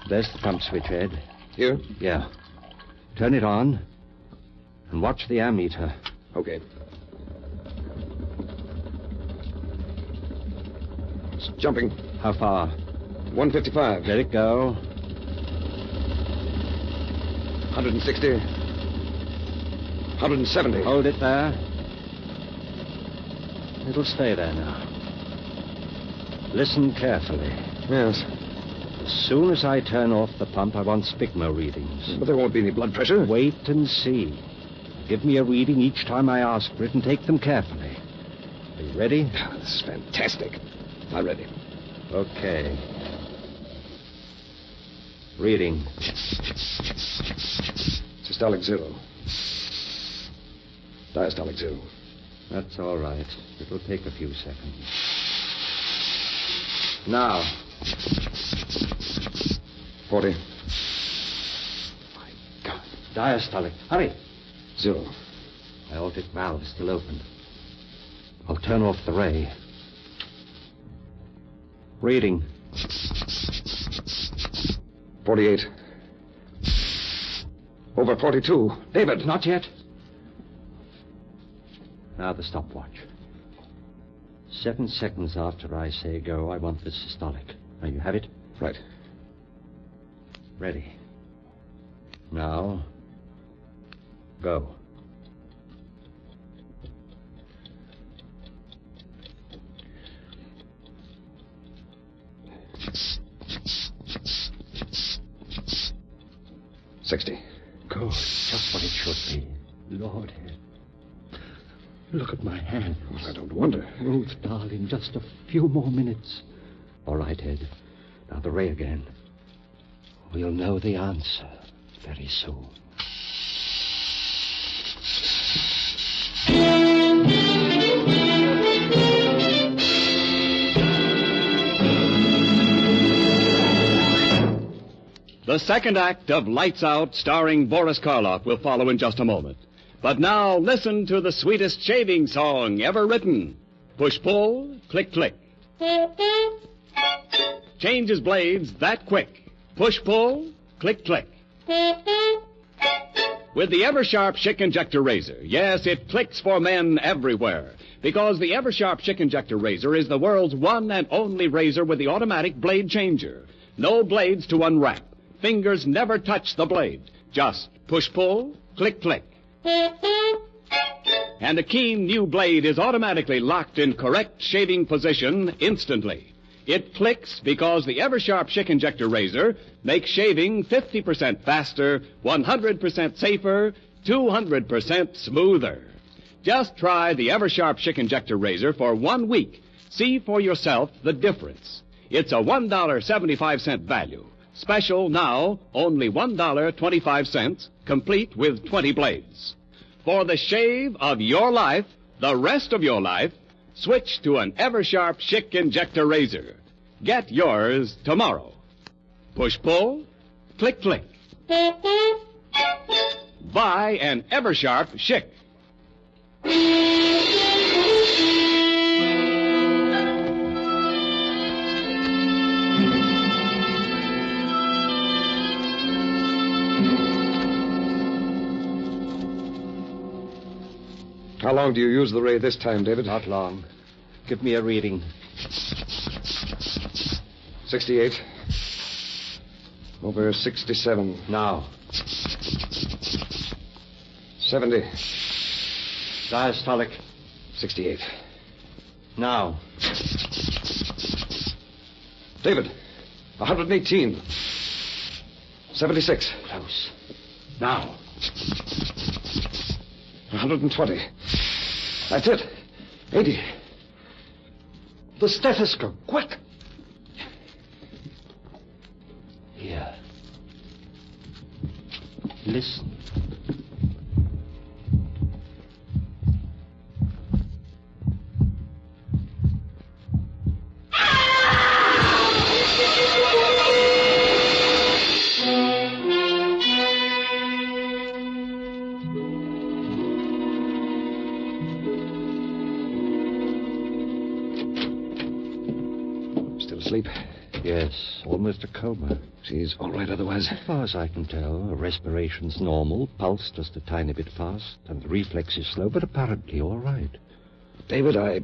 There's the pump switch, Ed. Here? Yeah. Turn it on and watch the ammeter. Okay. It's jumping. How far? 155. Let it go. 160. 170. Hold it there. It'll stay there now. Listen carefully. Yes. As soon as I turn off the pump, I want sphygma readings. But there won't be any blood pressure. Wait and see. Give me a reading each time I ask for it, and take them carefully. Are you ready? This is fantastic. I'm ready. Okay. Reading. Systolic 0. Diastolic 0. That's all right. It'll take a few seconds. Now. 40. My God. Diastolic. Hurry. 0. Aortic valve is still open. I'll turn off the ray. Reading. 48. Over 42. David. Not yet. Now the stopwatch. 7 seconds after I say go, I want the systolic. Now you have it? Right. Ready. Now, go. $60. Good. Just what it should be. Lord, look at my hand. Well, I don't wonder. Ruth, darling, just a few more minutes. All right, Ed. Now the ray again. We'll know the answer very soon. The second act of Lights Out, starring Boris Karloff, will follow in just a moment. But now, listen to the sweetest shaving song ever written. Push-pull, click-click. Changes blades that quick. Push-pull, click-click. With the Eversharp Schick Injector Razor, yes, it clicks for men everywhere. Because the Eversharp Schick Injector Razor is the world's one and only razor with the automatic blade changer. No blades to unwrap. Fingers never touch the blade. Just push-pull, click-click. And a keen new blade is automatically locked in correct shaving position instantly. It clicks because the Eversharp Schick Injector Razor makes shaving 50% faster, 100% safer, 200% smoother. Just try the Eversharp Schick Injector Razor for 1 week. See for yourself the difference. It's a $1.75 value. Special now, only $1.25, complete with 20 blades. For the shave of your life, the rest of your life, switch to an Eversharp Schick Injector Razor. Get yours tomorrow. Push-pull, click-click. Buy an Eversharp Schick. How long do you use the ray this time, David? Not long. Give me a reading. 68. Over 67. Now. 70. Diastolic. 68. Now. David, 118. 76. Close. Now. 120. That's it. 80. The stethoscope. Quick. Here. Listen. Sleep? Yes, almost a coma. She's all right otherwise? As far as I can tell, her respiration's normal, pulse just a tiny bit fast, and the reflex is slow, but apparently all right. David, I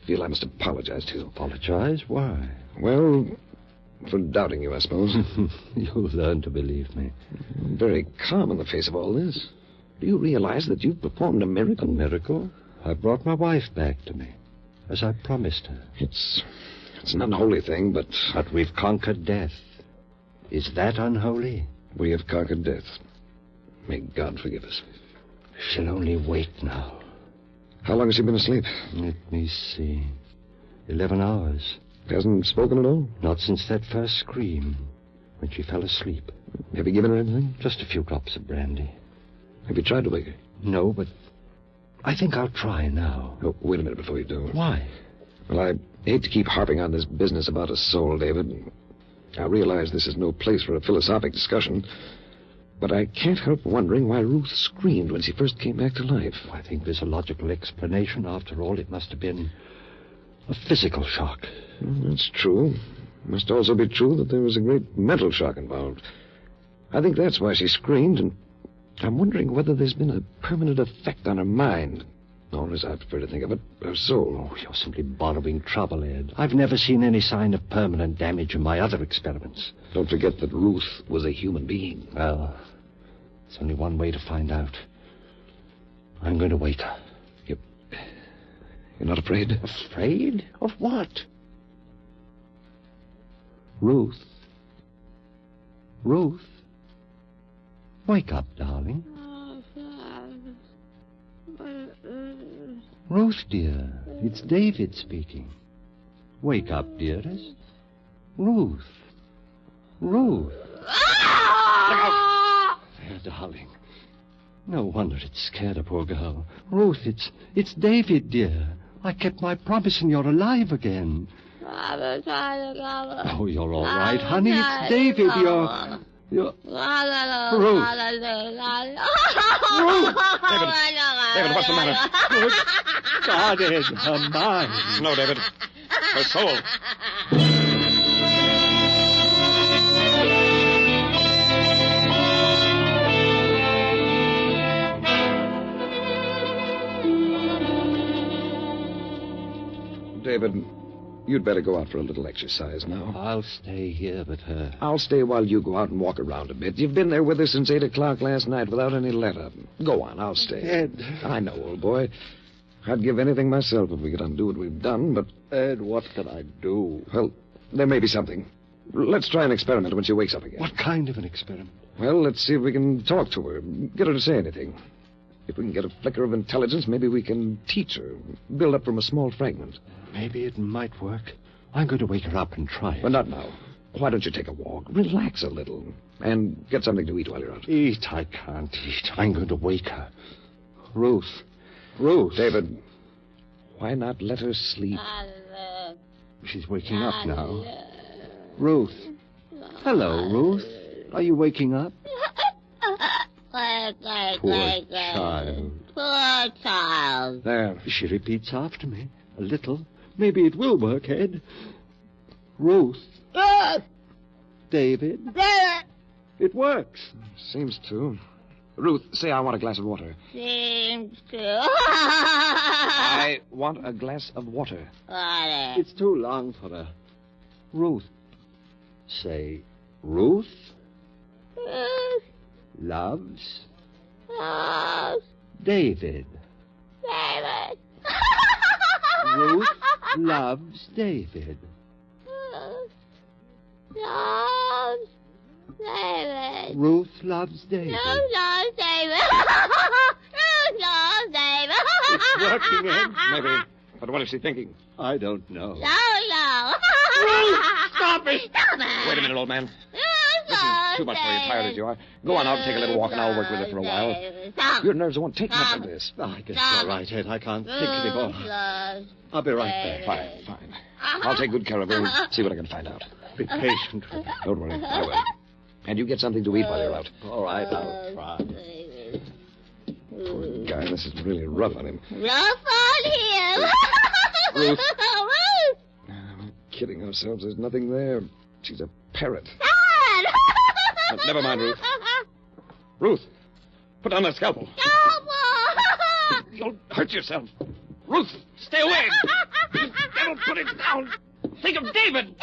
feel I must apologize to you. Apologize? Why? Well, for doubting you, I suppose. You'll learn to believe me. Very calm in the face of all this. Do you realize that you've performed a miracle? A miracle? I brought my wife back to me, as I promised her. It's It's an unholy thing, but... But we've conquered death. Is that unholy? We have conquered death. May God forgive us. She'll only wait now. How long has she been asleep? Let me see. 11 hours. Hasn't spoken at all? Not since that first scream, when she fell asleep. Have you given her anything? Just a few drops of brandy. Have you tried to wake her? No, but I think I'll try now. Oh, wait a minute before you do. Why? Well, I hate to keep harping on this business about a soul, David. I realize this is no place for a philosophic discussion, but I can't help wondering why Ruth screamed when she first came back to life. I think there's a logical explanation. After all, it must have been a physical shock. Well, that's true. It must also be true that there was a great mental shock involved. I think that's why she screamed, and I'm wondering whether there's been a permanent effect on her mind. Or, as I prefer to think of it, her soul. Oh, you're simply borrowing trouble, Ed. I've never seen any sign of permanent damage in my other experiments. Don't forget that Ruth was a human being. Well, there's only one way to find out. I'm going to wake her. You're not afraid? Afraid? Of what? Ruth. Ruth. Wake up, darling. Ruth, dear. It's David speaking. Wake up, dearest. Ruth. Ruth. There, darling. No wonder it scared a poor girl. Ruth, it's David, dear. I kept my promise and you're alive again. Oh, you're all right, honey. It's David. You're... Ruth. Ruth. David, what's the matter? Good God, Ed, her mind. No, David. Her soul. David, you'd better go out for a little exercise now. I'll stay here with her. I'll stay while you go out and walk around a bit. You've been there with us since 8 o'clock last night without any let-up. Go on, I'll stay. Ed. I know, old boy. I'd give anything myself if we could undo what we've done, but... Ed, what can I do? Well, there may be something. Let's try an experiment when she wakes up again. What kind of an experiment? Well, let's see if we can talk to her, get her to say anything. If we can get a flicker of intelligence, maybe we can teach her, build up from a small fragment. Maybe it might work. I'm going to wake her up and try it. But not now. Why don't you take a walk? Relax a little. And get something to eat while you're out. Eat? I can't eat. I'm going to wake her. Ruth. Ruth. David, why not let her sleep? She's waking up now. Ruth. Hello, Ruth. Are you waking up? Poor child. Poor child. There. She repeats after me. A little. Maybe it will work, Ed. Ruth. David. It works. Seems to. Ruth, say I want a glass of water. Seems to. I want a glass of water. Water. It's too long for her. Ruth. Say, Ruth loves David. David. Ruth loves David. Loves David. Ruth loves David. Ruth loves David. Ruth loves David. It's working, Ed. Maybe. But what is she thinking? I don't know. No. Ruth, stop it. Stop it. Wait a minute, old man. This is too much for you, tired as you are. Go on out and take a little walk, and I'll work with her for a while. Your nerves won't take much of this. I guess you're right, Ed. I can't think anymore. I'll be right back. Fine. I'll take good care of her and see what I can find out. Be patient with her. Don't worry, I will. And you get something to eat while you're out. All right, I'll try. Poor guy, this is really rough on him. Rough on him. Ruth. Ruth. We're kidding ourselves. There's nothing there. She's a parrot. Never mind, Ruth. Ruth, put down that scalpel. Scalpel. You'll hurt yourself. Ruth, stay away. Don't put it down. Think of David.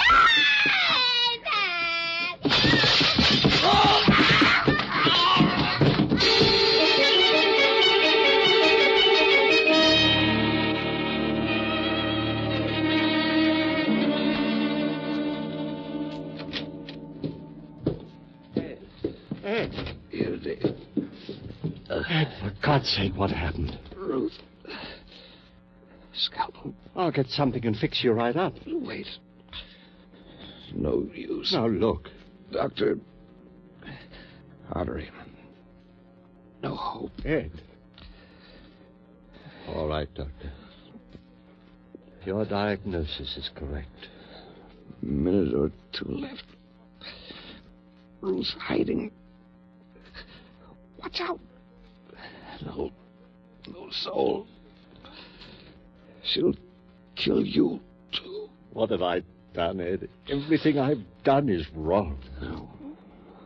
God's sake, what happened? Ruth. Scalpel. I'll get something and fix you right up. Wait. No use. Now, look. Doctor. Artery. No hope. Ed. All right, Doctor. Your diagnosis is correct. A minute or two left. Ruth's hiding. Watch out. No soul. She'll kill you, too. What have I done, Ed? Everything I've done is wrong. No.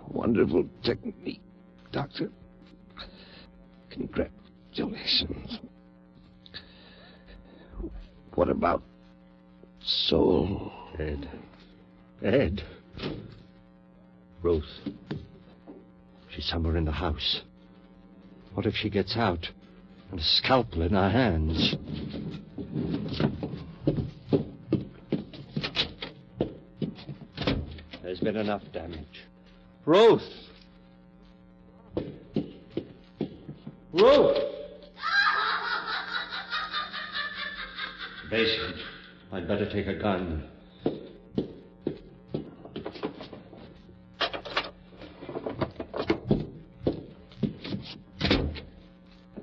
Wonderful technique, Doctor. Congratulations. What about soul? Ed. Ruth. She's somewhere in the house. What if she gets out and a scalpel in her hands? There's been enough damage. Ruth! Ruth! Basement. I'd better take a gun.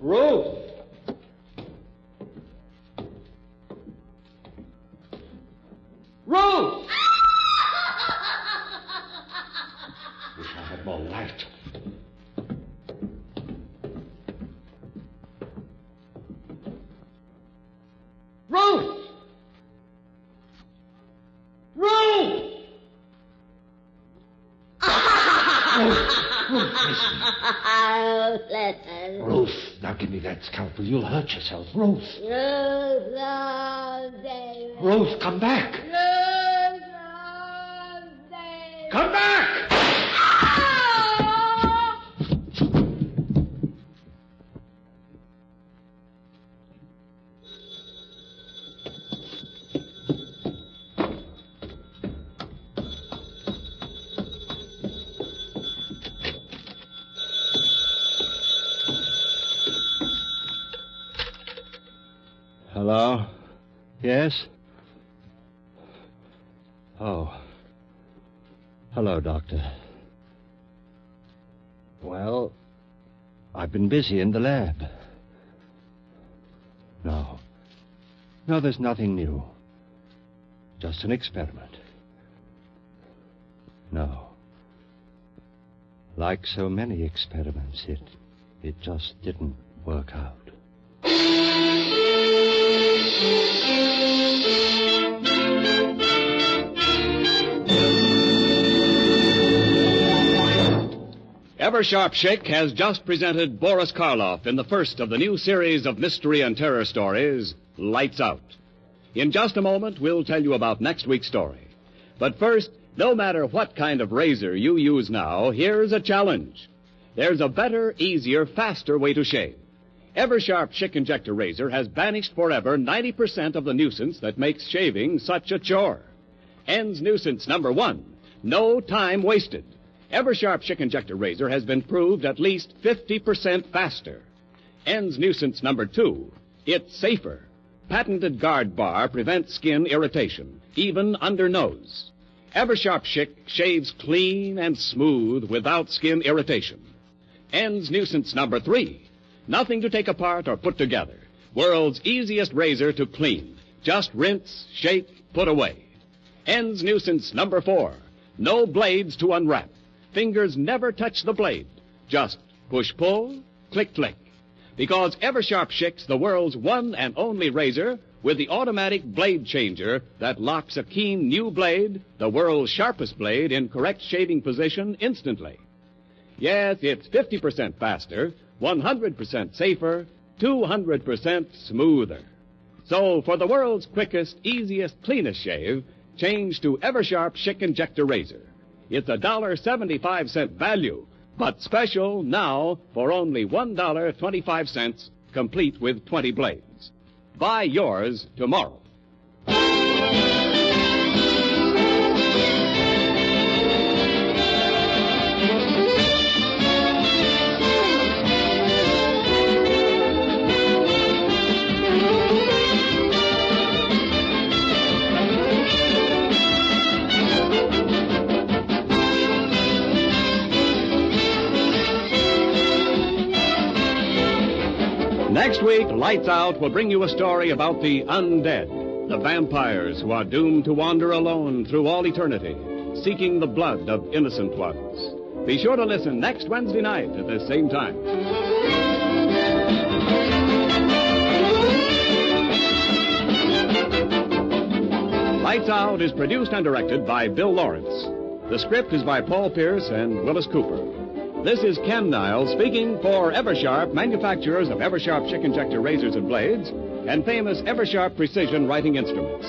Ruth! Ruth! Wish I had more light. Ruth! Ruth! Ruth, now give me that scalpel. You'll hurt yourself. Ruth! Ruth, come back! Come back! Hello? Yes? Oh. Hello, Doctor. Well, I've been busy in the lab. No, there's nothing new. Just an experiment. No. Like so many experiments, it just didn't work out. Eversharp Schick has just presented Boris Karloff in the first of the new series of mystery and terror stories, Lights Out. In just a moment, we'll tell you about next week's story. But first, no matter what kind of razor you use now, here's a challenge. There's a better, easier, faster way to shave. Eversharp Schick Injector Razor has banished forever 90% of the nuisance that makes shaving such a chore. Ends nuisance number 1, no time wasted. Eversharp Schick Injector Razor has been proved at least 50% faster. Ends nuisance number 2, it's safer. Patented guard bar prevents skin irritation, even under nose. Eversharp Schick shaves clean and smooth without skin irritation. Ends nuisance number 3, nothing to take apart or put together. World's easiest razor to clean. Just rinse, shake, put away. Ends nuisance number 4, no blades to unwrap. Fingers never touch the blade. Just push-pull, click-click. Because Eversharp Schick's the world's one and only razor with the automatic blade changer that locks a keen new blade, the world's sharpest blade, in correct shaving position instantly. Yes, it's 50% faster, 100% safer, 200% smoother. So for the world's quickest, easiest, cleanest shave, change to Eversharp Schick Injector Razor. It's $1.75 value, but special now for only $1.25, complete with 20 blades. Buy yours tomorrow. Next week, Lights Out will bring you a story about the undead, the vampires who are doomed to wander alone through all eternity, seeking the blood of innocent ones. Be sure to listen next Wednesday night at this same time. Lights Out is produced and directed by Bill Lawrence. The script is by Paul Pierce and Willis Cooper. This is Ken Niles speaking for Eversharp, manufacturers of Eversharp chick injector razors and blades, and famous Eversharp precision writing instruments.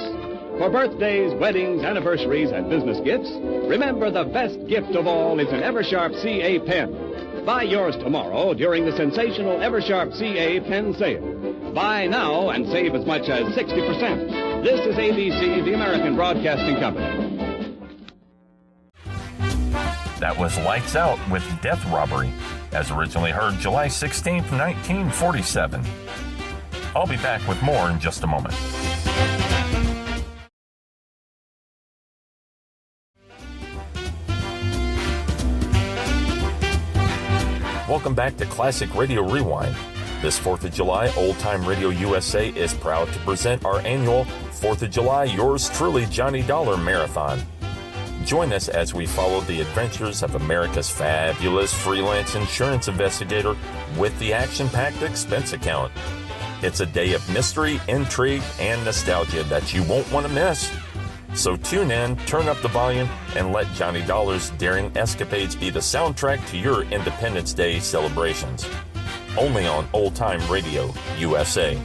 For birthdays, weddings, anniversaries, and business gifts, remember the best gift of all is an Eversharp CA pen. Buy yours tomorrow during the sensational Eversharp CA pen sale. Buy now and save as much as 60%. This is ABC, the American Broadcasting Company. That was Lights Out with Death Robbery, as originally heard July 16th, 1947. I'll be back with more in just a moment. Welcome back to Classic Radio Rewind. This 4th of July, Old Time Radio USA is proud to present our annual 4th of July Yours Truly Johnny Dollar Marathon. Join us as we follow the adventures of America's fabulous freelance insurance investigator with the action-packed expense account. It's a day of mystery, intrigue, and nostalgia that you won't want to miss. So tune in, turn up the volume, and let Johnny Dollar's daring escapades be the soundtrack to your Independence Day celebrations. Only on Old Time Radio USA.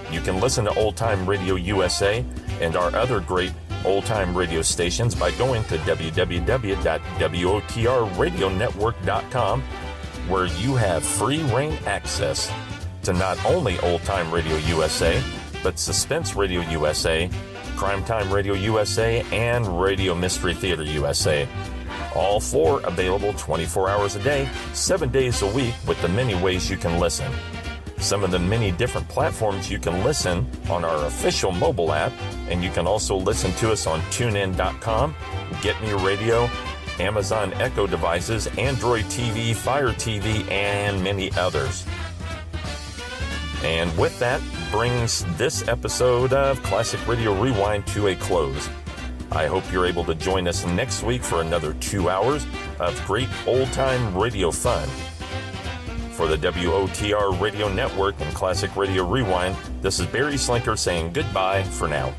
You can listen to Old Time Radio USA and our other great old-time radio stations by going to www.WOTRRadionetwork.com, where you have free reign access to not only Old-Time Radio USA, but Suspense Radio USA, Crime Time Radio USA, and Radio Mystery Theater USA. All four available 24 hours a day, 7 days a week, with the many ways you can listen. Some of the many different platforms you can listen on our official mobile app, and you can also listen to us on TuneIn.com, Get Me Radio, Amazon Echo devices, Android TV, Fire TV, and many others. And with that brings this episode of Classic Radio Rewind to a close. I hope you're able to join us next week for another 2 hours of great old-time radio fun. For the WOTR Radio Network and Classic Radio Rewind, this is Barry Slinker saying goodbye for now.